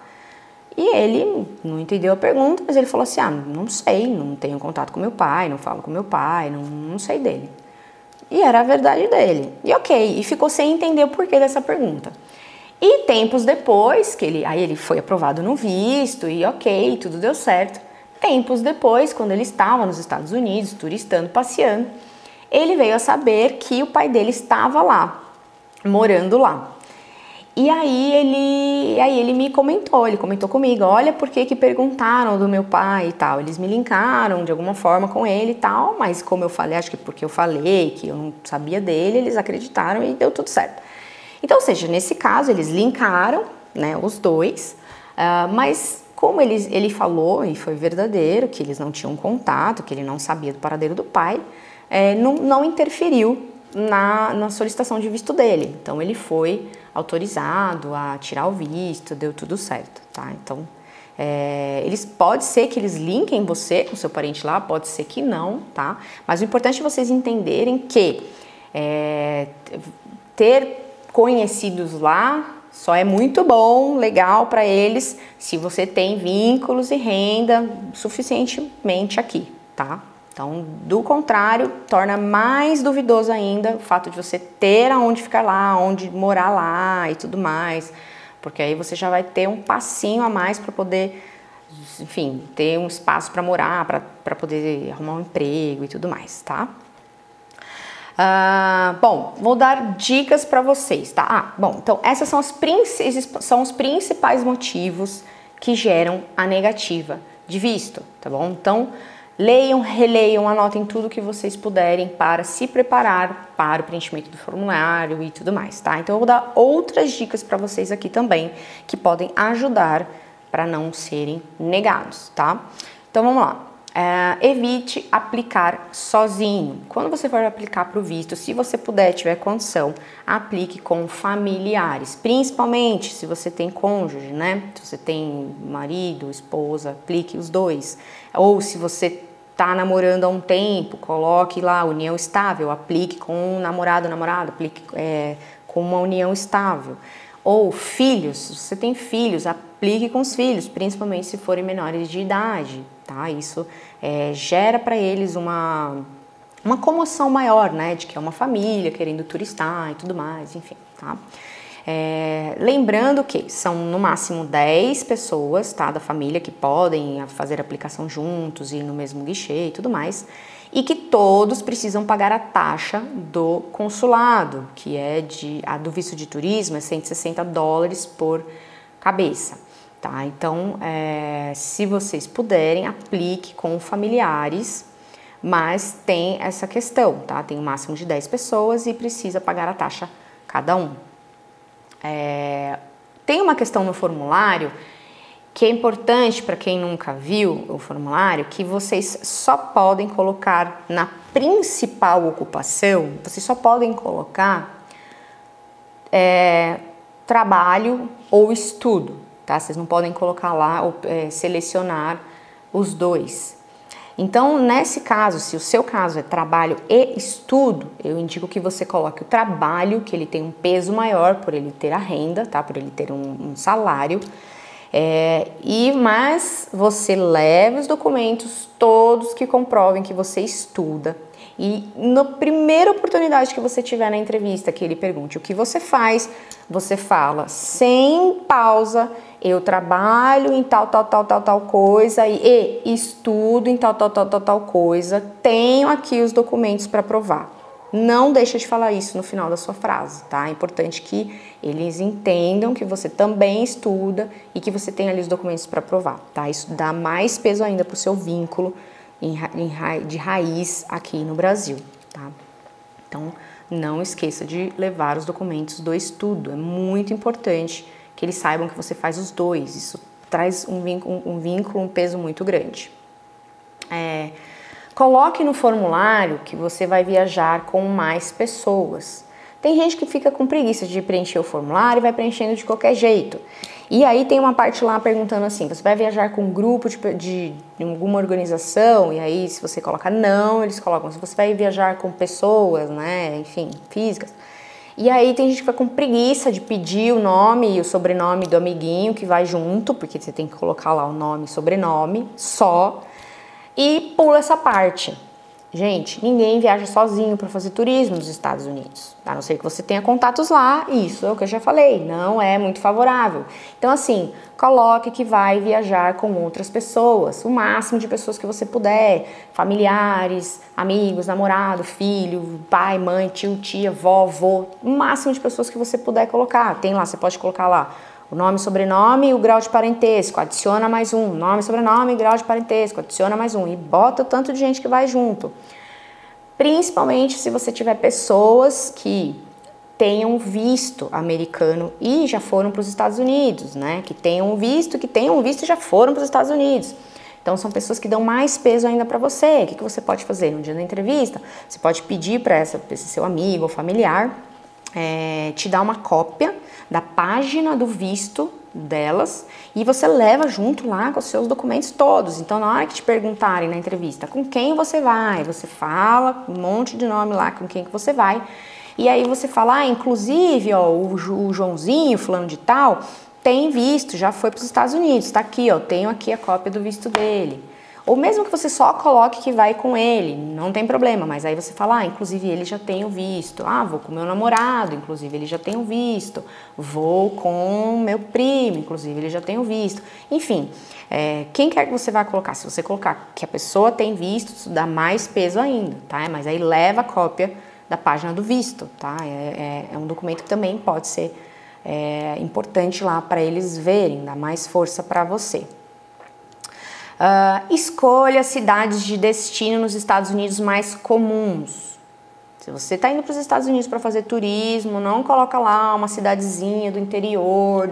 S1: E ele não entendeu a pergunta, mas ele falou assim, não sei, não tenho contato com meu pai, não falo com meu pai, não sei dele. E era a verdade dele. E ok, e ficou sem entender o porquê dessa pergunta. E tempos depois, aí ele foi aprovado no visto, e ok, tudo deu certo. Tempos depois, quando ele estava nos Estados Unidos, turistando, passeando, ele veio a saber que o pai dele estava lá, morando lá. E aí ele me comentou, ele comentou comigo, olha por que perguntaram do meu pai e tal. Eles me linkaram de alguma forma com ele e tal, mas como eu falei, acho que porque eu falei que eu não sabia dele, eles acreditaram e deu tudo certo. Então, ou seja, nesse caso, eles linkaram, né, os dois, mas como ele falou, e foi verdadeiro, que eles não tinham contato, que ele não sabia do paradeiro do pai, não interferiu na solicitação de visto dele. Então, ele foi autorizado a tirar o visto, deu tudo certo, tá? Então, pode ser que eles linkem você com seu parente lá, pode ser que não, tá? Mas o importante é vocês entenderem que ter conhecidos lá só é muito bom, legal para eles, se você tem vínculos e renda suficientemente aqui, tá? Então, do contrário, torna mais duvidoso ainda o fato de você ter aonde ficar lá, onde morar lá e tudo mais, porque aí você já vai ter um passinho a mais para poder, enfim, ter um espaço para morar, para poder arrumar um emprego e tudo mais, tá? Bom, vou dar dicas para vocês, tá? Bom, então esses são os principais motivos que geram a negativa de visto, tá bom? Então, leiam, releiam, anotem tudo que vocês puderem para se preparar para o preenchimento do formulário e tudo mais, tá? Então, eu vou dar outras dicas para vocês aqui também, que podem ajudar para não serem negados, tá? Então vamos lá. Evite aplicar sozinho. Quando você for aplicar para o visto, se você puder, tiver condição, aplique com familiares, principalmente se você tem cônjuge, né? Se você tem marido, esposa, aplique os dois. Ou se você tá namorando há um tempo, coloque lá união estável, aplique com um namorado, aplique com uma união estável. Ou filhos, se você tem filhos, aplique com os filhos, principalmente se forem menores de idade, tá? Isso gera para eles uma comoção maior, né? De que é uma família querendo turistar e tudo mais, enfim, tá? Lembrando que são no máximo 10 pessoas, tá, da família que podem fazer a aplicação juntos e ir no mesmo guichê e tudo mais, e que todos precisam pagar a taxa do consulado, que a do visto de turismo é $160 por cabeça, tá? Então, se vocês puderem, aplique com familiares, mas tem essa questão, tá? Tem um máximo de 10 pessoas e precisa pagar a taxa cada um. Tem uma questão no formulário que é importante para quem nunca viu o formulário, que vocês só podem colocar na principal ocupação, vocês só podem colocar trabalho ou estudo, tá? Vocês não podem colocar lá ou selecionar os dois. Então, nesse caso, se o seu caso é trabalho e estudo, eu indico que você coloque o trabalho, que ele tem um peso maior por ele ter a renda, tá? Por ele ter um salário. Mas você leva os documentos todos que comprovem que você estuda. E na primeira oportunidade que você tiver na entrevista, que ele pergunte o que você faz, você fala sem pausa: eu trabalho em tal coisa e estudo em tal coisa, tenho aqui os documentos para provar. Não deixa de falar isso no final da sua frase, tá? É importante que eles entendam que você também estuda e que você tem ali os documentos para provar, tá? Isso dá mais peso ainda para o seu vínculo de raiz aqui no Brasil, tá? Então, não esqueça de levar os documentos do estudo. É muito importante que eles saibam que você faz os dois. Isso traz um vínculo, um peso muito grande. Coloque no formulário que você vai viajar com mais pessoas. Tem gente que fica com preguiça de preencher o formulário e vai preenchendo de qualquer jeito. E aí tem uma parte lá perguntando assim: você vai viajar com um grupo de alguma organização? E aí, se você coloca não, eles colocam se você vai viajar com pessoas, né, enfim, físicas. E aí tem gente que fica com preguiça de pedir o nome e o sobrenome do amiguinho que vai junto, porque você tem que colocar lá o nome e sobrenome só, e pula essa parte. Gente, ninguém viaja sozinho para fazer turismo nos Estados Unidos, a não ser que você tenha contatos lá. Isso é o que eu já falei, não é muito favorável. Então, assim, coloque que vai viajar com outras pessoas, o máximo de pessoas que você puder, familiares, amigos, namorado, filho, pai, mãe, tio, tia, vó, avô, o máximo de pessoas que você puder colocar. Tem lá, você pode colocar lá o nome, sobrenome e o grau de parentesco, adiciona mais um, nome, sobrenome e grau de parentesco, adiciona mais um, e bota o tanto de gente que vai junto. Principalmente se você tiver pessoas que tenham visto americano e já foram para os Estados Unidos, né? Que tenham visto e já foram para os Estados Unidos. Então, são pessoas que dão mais peso ainda para você. O que você pode fazer no dia da entrevista? Você pode pedir para esse seu amigo ou familiar te dar uma cópia da página do visto delas e você leva junto lá com os seus documentos todos. Então, na hora que te perguntarem na entrevista com quem você vai, você fala um monte de nome lá com quem que você vai. E aí você fala, inclusive, ó, o Joãozinho, fulano de tal, tem visto, já foi para os Estados Unidos, tá aqui, ó, tenho aqui a cópia do visto dele. Ou mesmo que você só coloque que vai com ele, não tem problema, mas aí você fala, inclusive ele já tem o visto. Vou com meu namorado, inclusive ele já tem o visto. Vou com meu primo, inclusive ele já tem o visto. Enfim, quem quer que você vai colocar? Se você colocar que a pessoa tem visto, isso dá mais peso ainda, tá? Mas aí leva a cópia da página do visto, tá? É um documento que também pode ser importante lá para eles verem, dá mais força para você. Escolha cidades de destino nos Estados Unidos mais comuns. Se você está indo para os Estados Unidos para fazer turismo, não coloca lá uma cidadezinha do interior,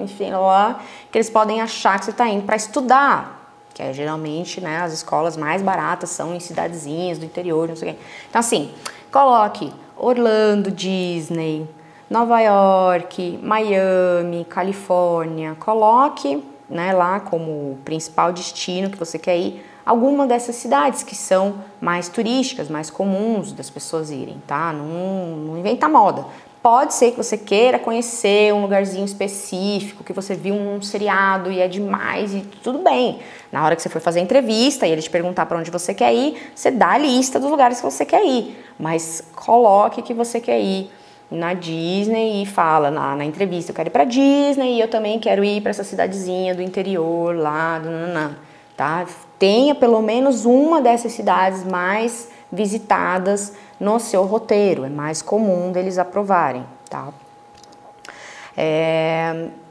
S1: enfim, lá, que eles podem achar que você está indo para estudar. Que é geralmente, né, as escolas mais baratas são em cidadezinhas do interior, não sei o quê. Então, assim, coloque Orlando, Disney, Nova York, Miami, Califórnia. Coloque, né, lá como principal destino que você quer ir, alguma dessas cidades que são mais turísticas, mais comuns das pessoas irem, tá? Não inventa moda. Pode ser que você queira conhecer um lugarzinho específico, que você viu um seriado e é demais e tudo bem. Na hora que você for fazer a entrevista e ele te perguntar para onde você quer ir, você dá a lista dos lugares que você quer ir. Mas coloque que você quer ir na Disney e fala na entrevista, eu quero ir para Disney e eu também quero ir para essa cidadezinha do interior lá, tá? Tenha pelo menos uma dessas cidades mais visitadas no seu roteiro, é mais comum deles aprovarem, tá?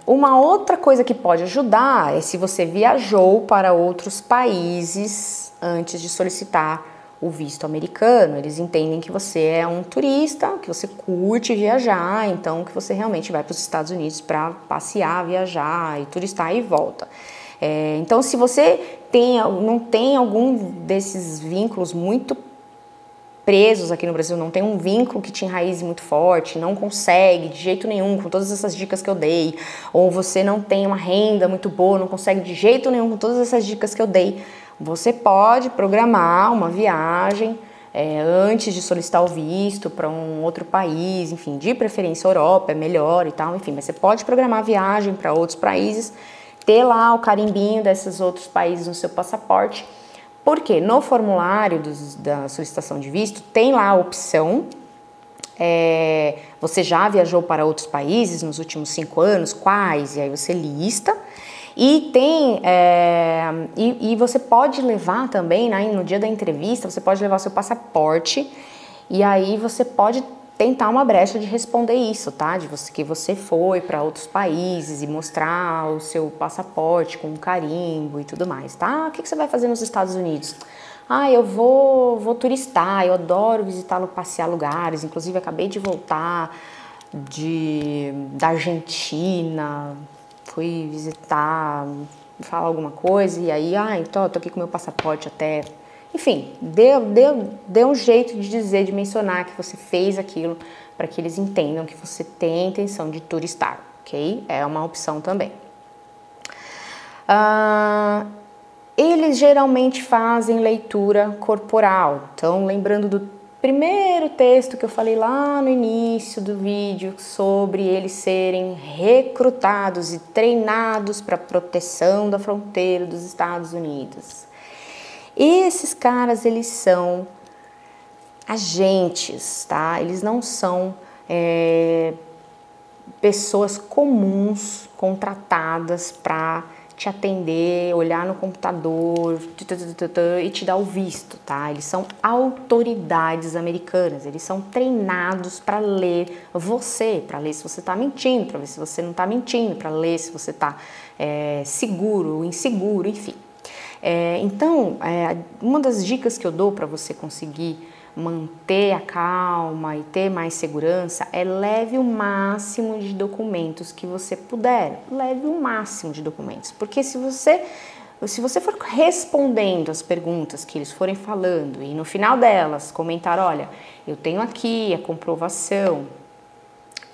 S1: Uma outra coisa que pode ajudar é se você viajou para outros países antes de solicitar o visto americano. Eles entendem que você é um turista, que você curte viajar, então que você realmente vai para os Estados Unidos para passear, viajar e turistar e volta. Então, se você não tem algum desses vínculos muito presos aqui no Brasil, não tem um vínculo que te enraize muito forte, não consegue de jeito nenhum com todas essas dicas que eu dei, ou você não tem uma renda muito boa, não consegue de jeito nenhum com todas essas dicas que eu dei, você pode programar uma viagem antes de solicitar o visto para um outro país, enfim, de preferência Europa é melhor e tal, enfim, mas você pode programar a viagem para outros países, ter lá o carimbinho desses outros países no seu passaporte, porque no formulário da solicitação de visto tem lá a opção, você já viajou para outros países nos últimos 5 anos, quais? E aí você lista, e você pode levar também, né, no dia da entrevista, você pode levar seu passaporte, e aí você pode tentar uma brecha de responder isso, tá? Que você foi para outros países e mostrar o seu passaporte com um carimbo e tudo mais, tá? O que você vai fazer nos Estados Unidos? Eu vou turistar, eu adoro visitá-lo, passear lugares, inclusive acabei de voltar da Argentina, fui visitar, falar alguma coisa e aí, então eu tô aqui com meu passaporte até... Enfim, dê um jeito de dizer, de mencionar que você fez aquilo para que eles entendam que você tem a intenção de turistar, ok? É uma opção também. Eles geralmente fazem leitura corporal. Então, lembrando do primeiro texto que eu falei lá no início do vídeo sobre eles serem recrutados e treinados para proteção da fronteira dos Estados Unidos. Esses caras, eles são agentes, tá? Eles não são pessoas comuns contratadas para te atender, olhar no computador e te dar o visto, tá? Eles são autoridades americanas, eles são treinados para ler você, para ler se você está mentindo, para ver se você não está mentindo, para ler se você está seguro ou inseguro, enfim. Então, uma das dicas que eu dou para você conseguir manter a calma e ter mais segurança é leve o máximo de documentos que você puder. Leve o máximo de documentos, porque se você for respondendo as perguntas que eles forem falando e no final delas comentar, olha, eu tenho aqui a comprovação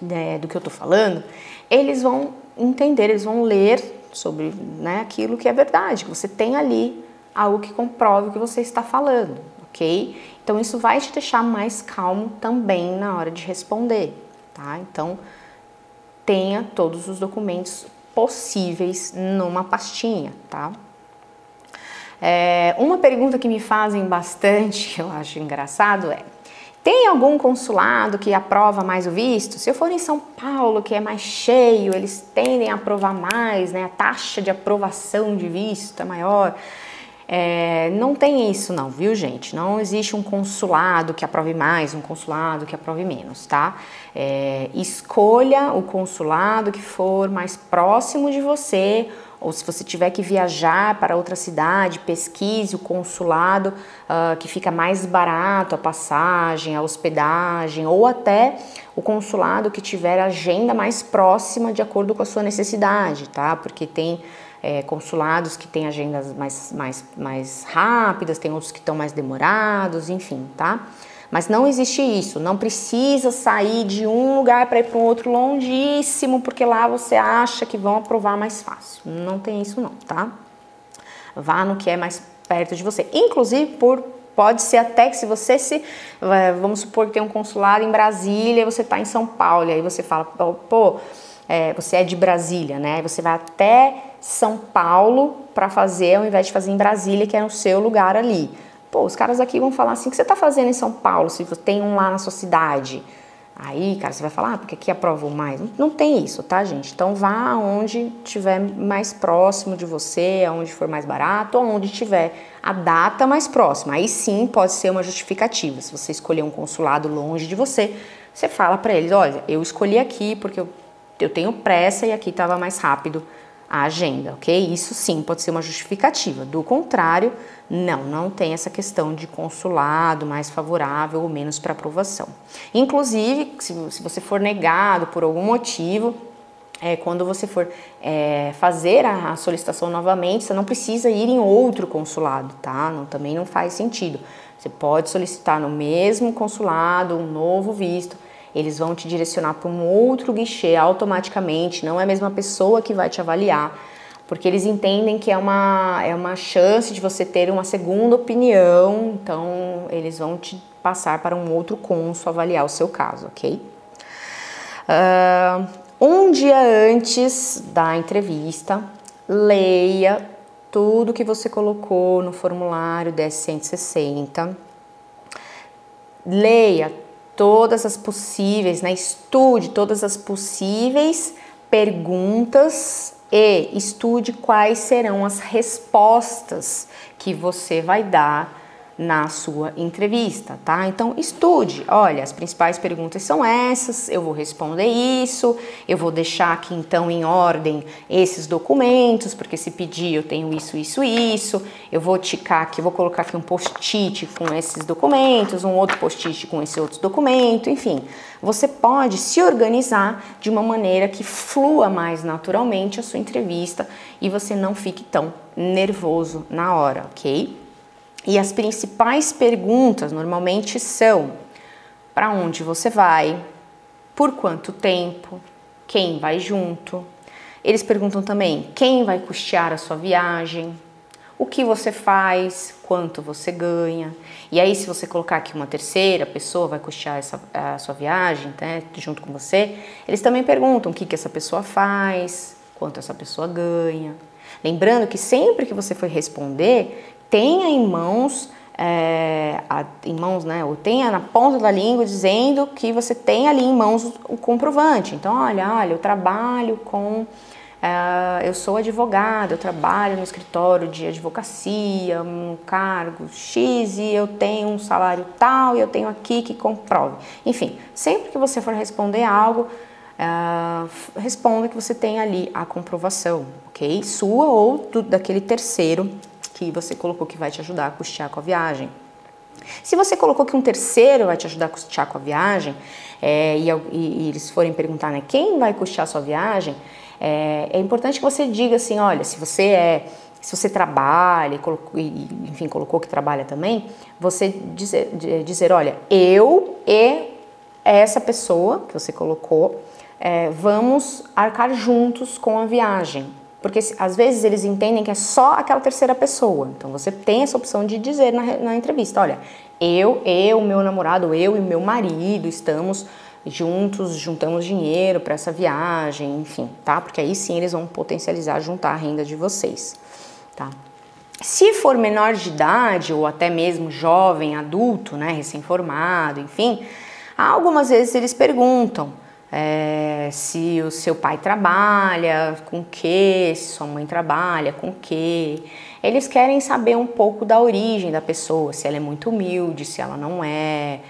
S1: do que eu estou falando, eles vão entender, eles vão ler sobre, né, aquilo que é verdade, que você tem ali algo que comprove o que você está falando, ok? Então isso vai te deixar mais calmo também na hora de responder, tá? Então tenha todos os documentos possíveis numa pastinha, tá? Uma pergunta que me fazem bastante, que eu acho engraçado, tem algum consulado que aprova mais o visto? Se eu for em São Paulo, que é mais cheio, eles tendem a aprovar mais, né? A taxa de aprovação de visto é maior. Não tem isso não, viu, gente? Não existe um consulado que aprove mais, um consulado que aprove menos, tá? Escolha o consulado que for mais próximo de você ou se você tiver que viajar para outra cidade, pesquise o consulado que fica mais barato a passagem, a hospedagem, ou até o consulado que tiver a agenda mais próxima de acordo com a sua necessidade, tá? Porque tem consulados que têm agendas mais rápidas, tem outros que estão mais demorados, enfim, tá? Mas não existe isso, não precisa sair de um lugar para ir para um outro longíssimo, porque lá você acha que vão aprovar mais fácil. Não tem isso não, tá? Vá no que é mais perto de você. Inclusive, pode ser até que se você vamos supor que tem um consulado em Brasília e você está em São Paulo, e aí você fala, pô, você é de Brasília, né? Aí você vai até São Paulo para fazer, ao invés de fazer em Brasília, que é no seu lugar ali. Pô, os caras aqui vão falar assim, o que você tá fazendo em São Paulo, se tem um lá na sua cidade? Aí, cara, você vai falar, porque aqui aprovam mais. Não tem isso, tá, gente? Então vá aonde tiver mais próximo de você, aonde for mais barato, ou onde tiver a data mais próxima. Aí sim pode ser uma justificativa. Se você escolher um consulado longe de você, você fala pra eles, olha, eu escolhi aqui porque eu tenho pressa e aqui estava mais rápido a agenda, ok? Isso sim pode ser uma justificativa. Do contrário, não tem essa questão de consulado mais favorável ou menos para aprovação. Inclusive, se você for negado por algum motivo, quando você for fazer a solicitação novamente, você não precisa ir em outro consulado, tá? Também não faz sentido. Você pode solicitar no mesmo consulado um novo visto. Eles vão te direcionar para um outro guichê automaticamente, não é a mesma pessoa que vai te avaliar, porque eles entendem que é uma chance de você ter uma segunda opinião, então eles vão te passar para um outro cônsul avaliar o seu caso, ok? Um dia antes da entrevista, leia tudo que você colocou no formulário DS-160, leia todas as possíveis, né? Estude todas as possíveis perguntas e estude quais serão as respostas que você vai dar na sua entrevista, tá? Então estude, olha, as principais perguntas são essas, eu vou responder isso, eu vou deixar aqui então em ordem esses documentos, porque se pedir eu tenho isso, eu vou ticar aqui, eu vou colocar aqui um post-it com esses documentos, um outro post-it com esse outro documento, enfim, você pode se organizar de uma maneira que flua mais naturalmente a sua entrevista e você não fique tão nervoso na hora, ok? E as principais perguntas normalmente são: para onde você vai? Por quanto tempo? Quem vai junto? Eles perguntam também quem vai custear a sua viagem? O que você faz? Quanto você ganha? E aí, se você colocar aqui uma terceira pessoa vai custear a sua viagem, né, junto com você, eles também perguntam o que essa pessoa faz, quanto essa pessoa ganha. Lembrando que sempre que você for responder, tenha em mãos, né, ou tenha na ponta da língua dizendo que você tem ali em mãos o comprovante. Então, olha, eu trabalho eu sou advogada, eu trabalho no escritório de advocacia, um cargo X e eu tenho um salário tal e eu tenho aqui que comprove. Enfim, sempre que você for responder algo, responda que você tem ali a comprovação, ok? Sua ou daquele terceiro que você colocou que vai te ajudar a custear com a viagem. Se você colocou que um terceiro vai te ajudar a custear com a viagem, e eles forem perguntar, né, quem vai custear a sua viagem, é importante que você diga assim, olha, se você trabalha, enfim, colocou que trabalha também, você dizer, olha, eu e essa pessoa que você colocou, vamos arcar juntos com a viagem. Porque às vezes eles entendem que é só aquela terceira pessoa. Então você tem essa opção de dizer na entrevista, olha, eu, meu namorado, eu e meu marido estamos juntos, juntamos dinheiro para essa viagem, enfim, tá? Porque aí sim eles vão potencializar, juntar a renda de vocês, tá? Se for menor de idade ou até mesmo jovem, adulto, né, recém-formado, enfim, algumas vezes eles perguntam se o seu pai trabalha, com o quê, se sua mãe trabalha, com o quê. Eles querem saber um pouco da origem da pessoa, se ela é muito humilde, se ela não é.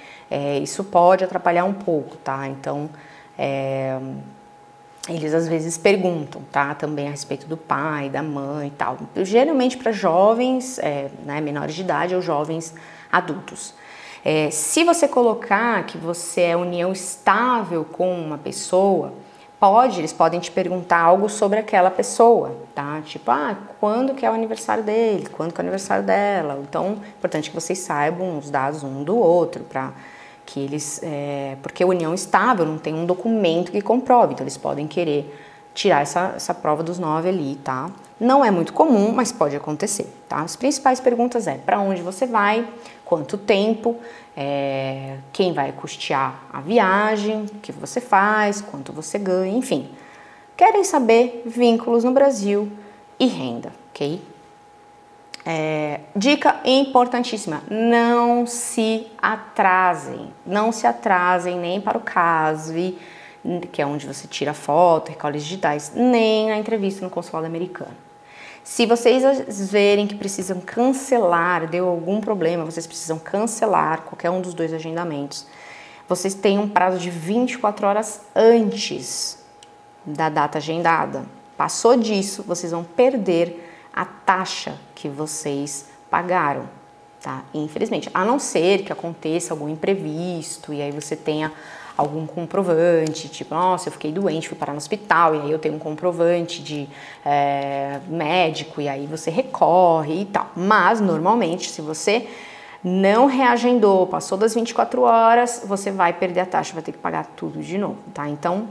S1: Isso pode atrapalhar um pouco, tá? Então, eles às vezes perguntam, tá? Também a respeito do pai, da mãe e tal. Geralmente para jovens, né, menores de idade ou jovens adultos. Se você colocar que você é união estável com uma pessoa, eles podem te perguntar algo sobre aquela pessoa, tá? Tipo, quando que é o aniversário dele? Quando que é o aniversário dela? Então, é importante que vocês saibam os dados um do outro, para que eles, porque união estável não tem um documento que comprove, então eles podem querer tirar essa prova dos 9 ali, tá? Não é muito comum, mas pode acontecer, tá? As principais perguntas para onde você vai, quanto tempo, quem vai custear a viagem, o que você faz, quanto você ganha, enfim. Querem saber vínculos no Brasil e renda, ok? Dica importantíssima, não se atrasem nem para o CASV, que é onde você tira foto, recolhe digitais, nem a entrevista no consulado americano. Se vocês verem que precisam cancelar, deu algum problema, vocês precisam cancelar qualquer um dos 2 agendamentos, vocês têm um prazo de 24 horas antes da data agendada. Passou disso, vocês vão perder a taxa que vocês pagaram, tá? Infelizmente, a não ser que aconteça algum imprevisto e aí você tenha algum comprovante, tipo, nossa, eu fiquei doente, fui parar no hospital e aí eu tenho um comprovante de médico e aí você recorre e tal. Mas, normalmente, se você não reagendou, passou das 24 horas, você vai perder a taxa, vai ter que pagar tudo de novo, tá? Então,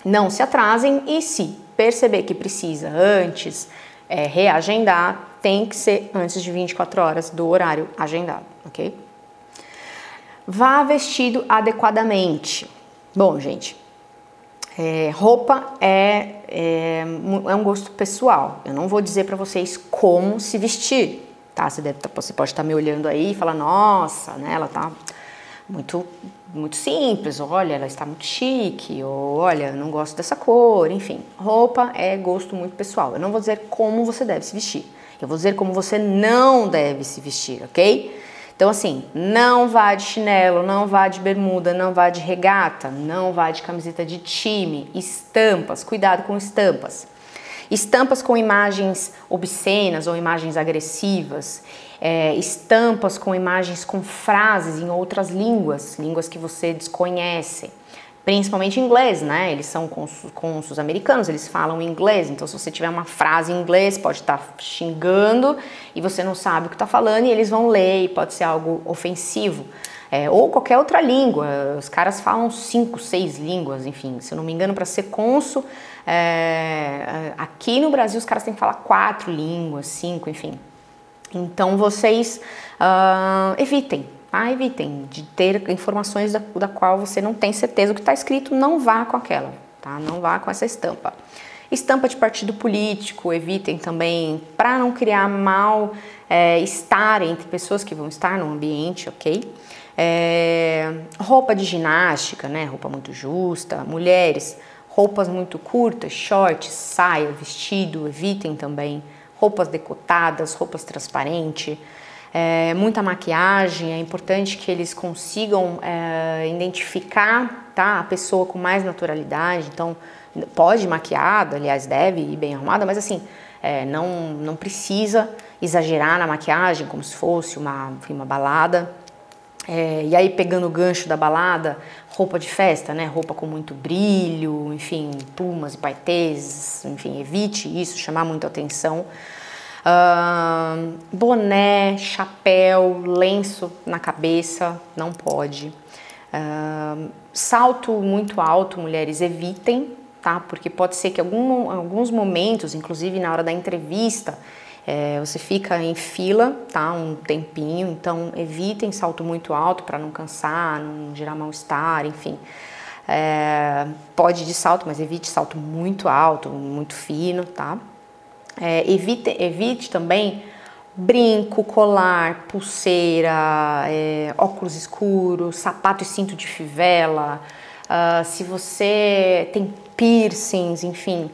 S1: não se atrasem e se perceber que precisa antes reagendar, tem que ser antes de 24 horas do horário agendado, ok? Vá vestido adequadamente. Bom, gente, roupa é um gosto pessoal. Eu não vou dizer para vocês como se vestir, tá? Você pode estar me olhando aí e falar, nossa, né, ela tá muito simples, olha, ela está muito chique, ou olha, não gosto dessa cor, enfim. Roupa é gosto muito pessoal. Eu não vou dizer como você deve se vestir. Eu vou dizer como você não deve se vestir, ok? Então, assim, não vá de chinelo, não vá de bermuda, não vá de regata, não vá de camiseta de time, estampas, cuidado com estampas. Estampas com imagens obscenas ou imagens agressivas, estampas com imagens com frases em outras línguas que você desconhece. Principalmente inglês, né? Eles são cônsules americanos, eles falam inglês, então se você tiver uma frase em inglês, pode estar xingando e você não sabe o que está falando e eles vão ler e pode ser algo ofensivo. Ou qualquer outra língua, os caras falam 5, 6 línguas, enfim, se eu não me engano, para ser cônsul, aqui no Brasil os caras têm que falar 4 línguas, 5, enfim. Então vocês evitem de ter informações da qual você não tem certeza do que está escrito, não vá com aquela, tá? Não vá com essa estampa. Estampa de partido político, evitem também, para não criar mal-estar entre pessoas que vão estar no ambiente, ok? Roupa de ginástica, né? Roupa muito justa. Mulheres, roupas muito curtas, shorts, saia, vestido, evitem também. Roupas decotadas, roupas transparentes. Muita maquiagem, é importante que eles consigam identificar, tá, a pessoa com mais naturalidade, então pode ir maquiada, aliás deve ir bem arrumada, mas assim, não precisa exagerar na maquiagem como se fosse uma balada. E aí pegando o gancho da balada, roupa de festa, né, roupa com muito brilho, enfim, plumas e paetês, enfim, evite isso, chamar muita atenção. Boné, chapéu, lenço na cabeça, não pode. Salto muito alto, mulheres, evitem, tá? Porque pode ser que alguns momentos, inclusive na hora da entrevista, você fica em fila, tá? Um tempinho, então evitem salto muito alto para não cansar, não gerar mal-estar, enfim. Pode ir de salto, mas evite salto muito alto, muito fino, tá? Evite também brinco, colar, pulseira, óculos escuros, sapato e cinto de fivela. Se você tem piercings, enfim,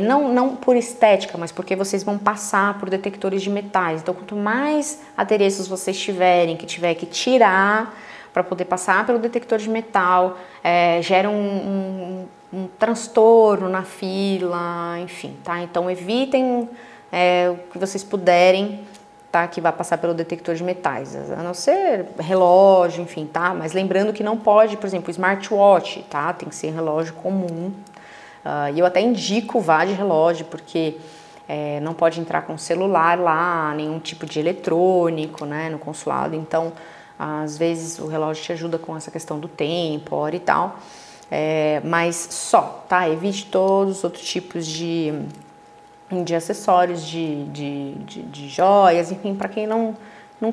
S1: não por estética, mas porque vocês vão passar por detectores de metais. Então, quanto mais adereços vocês tiverem, que tiver que tirar, para poder passar pelo detector de metal, gera um transtorno na fila, enfim, tá? Então evitem o que vocês puderem, tá? Que vai passar pelo detector de metais, a não ser relógio, enfim, tá? Mas lembrando que não pode, por exemplo, smartwatch, tá? Tem que ser relógio comum. E eu até indico vá de relógio, porque não pode entrar com celular lá, nenhum tipo de eletrônico, né, no consulado. Então, às vezes o relógio te ajuda com essa questão do tempo, hora e tal, mas só, tá? Evite todos os outros tipos de acessórios, de joias, enfim, para quem não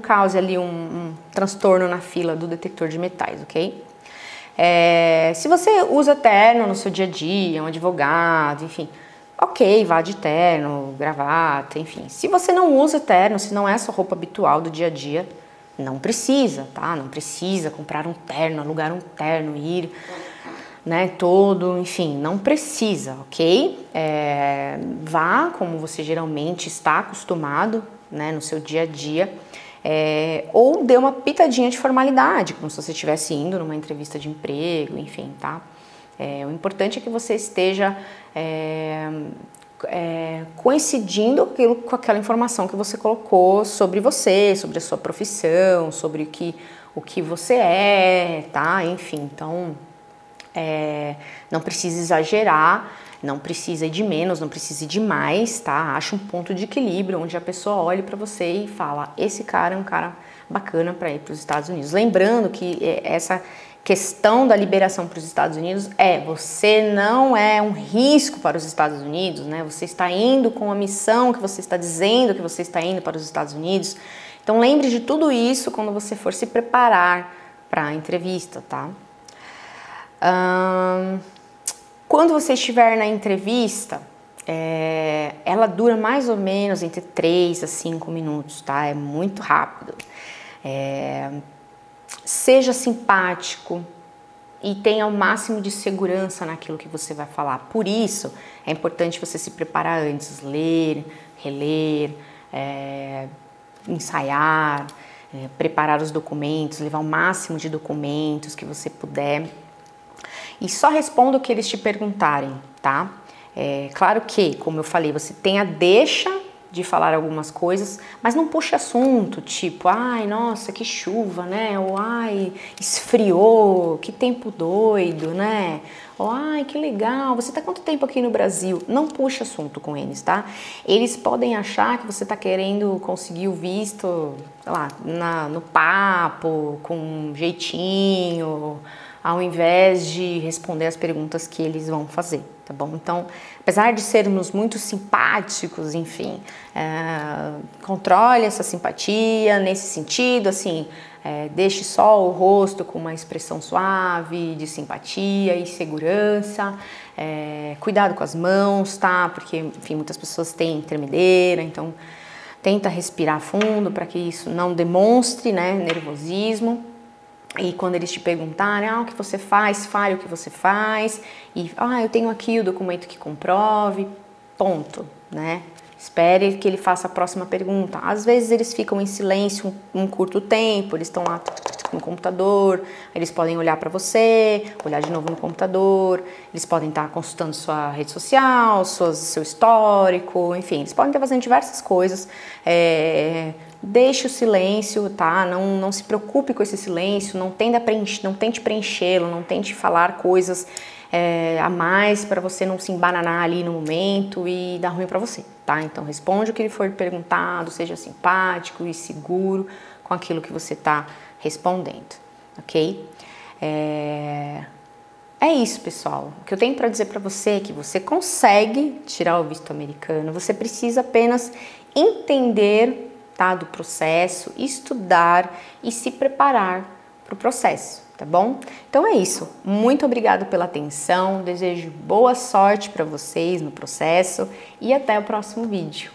S1: cause ali um transtorno na fila do detector de metais, ok? Se você usa terno no seu dia a dia, um advogado, enfim, ok, vá de terno, gravata, enfim. Se você não usa terno, se não é a sua roupa habitual do dia a dia, não precisa, tá? Não precisa comprar um terno, alugar um terno, ir, né, todo, enfim, não precisa, ok? Vá como você geralmente está acostumado, né, no seu dia a dia. Ou dê uma pitadinha de formalidade, como se você estivesse indo numa entrevista de emprego, enfim, tá? O importante é que você esteja coincidindo com aquela informação que você colocou sobre você, sobre a sua profissão, sobre o que você tá? Enfim, então não precisa exagerar, não precisa ir de menos, não precisa ir de mais, tá? Acha um ponto de equilíbrio onde a pessoa olhe para você e fala: esse cara é um cara bacana para ir para os Estados Unidos. Lembrando que essa questão da liberação para os Estados Unidos você não é um risco para os Estados Unidos, né? Você está indo com a missão que você está dizendo que você está indo para os Estados Unidos. Então lembre de tudo isso quando você for se preparar para a entrevista, tá? Quando você estiver na entrevista, ela dura mais ou menos entre 3 a 5 minutos, tá? É muito rápido. Seja simpático e tenha o máximo de segurança naquilo que você vai falar. Por isso, é importante você se preparar antes, ler, reler, ensaiar, preparar os documentos, levar o máximo de documentos que você puder. E só responda o que eles te perguntarem, tá? Claro que, como eu falei, você tem a deixa de falar algumas coisas, mas não puxe assunto, tipo, ai, nossa, que chuva, né? Ou ai, esfriou, que tempo doido, né? Ou ai, que legal, você tá quanto tempo aqui no Brasil? Não puxe assunto com eles, tá? Eles podem achar que você tá querendo conseguir o visto, sei lá, no papo, com um jeitinho, ao invés de responder as perguntas que eles vão fazer, tá bom? Então, apesar de sermos muito simpáticos, enfim, controle essa simpatia nesse sentido, assim, deixe só o rosto com uma expressão suave, de simpatia e segurança, cuidado com as mãos, tá? Porque, enfim, muitas pessoas têm tremedeira, então tenta respirar fundo para que isso não demonstre, né, nervosismo. E quando eles te perguntarem, o que você faz, fale o que você faz. E, eu tenho aqui o documento que comprove, ponto, né? Espere que ele faça a próxima pergunta. Às vezes eles ficam em silêncio um curto tempo, eles estão lá no computador, eles podem olhar para você, olhar de novo no computador, eles podem estar consultando sua rede social, seu histórico, enfim, eles podem estar fazendo diversas coisas. Deixe o silêncio, tá? Não se preocupe com esse silêncio, não tente preenchê-lo, não tente falar coisas a mais para você não se embananar ali no momento e dar ruim para você, tá? Então responde o que ele for perguntado, seja simpático e seguro com aquilo que você está respondendo, ok? É isso, pessoal. O que eu tenho para dizer para você é que você consegue tirar o visto americano, você precisa apenas entender, tá, do processo, estudar e se preparar para o processo, tá bom? Então é isso. Muito obrigada pela atenção, desejo boa sorte para vocês no processo e até o próximo vídeo.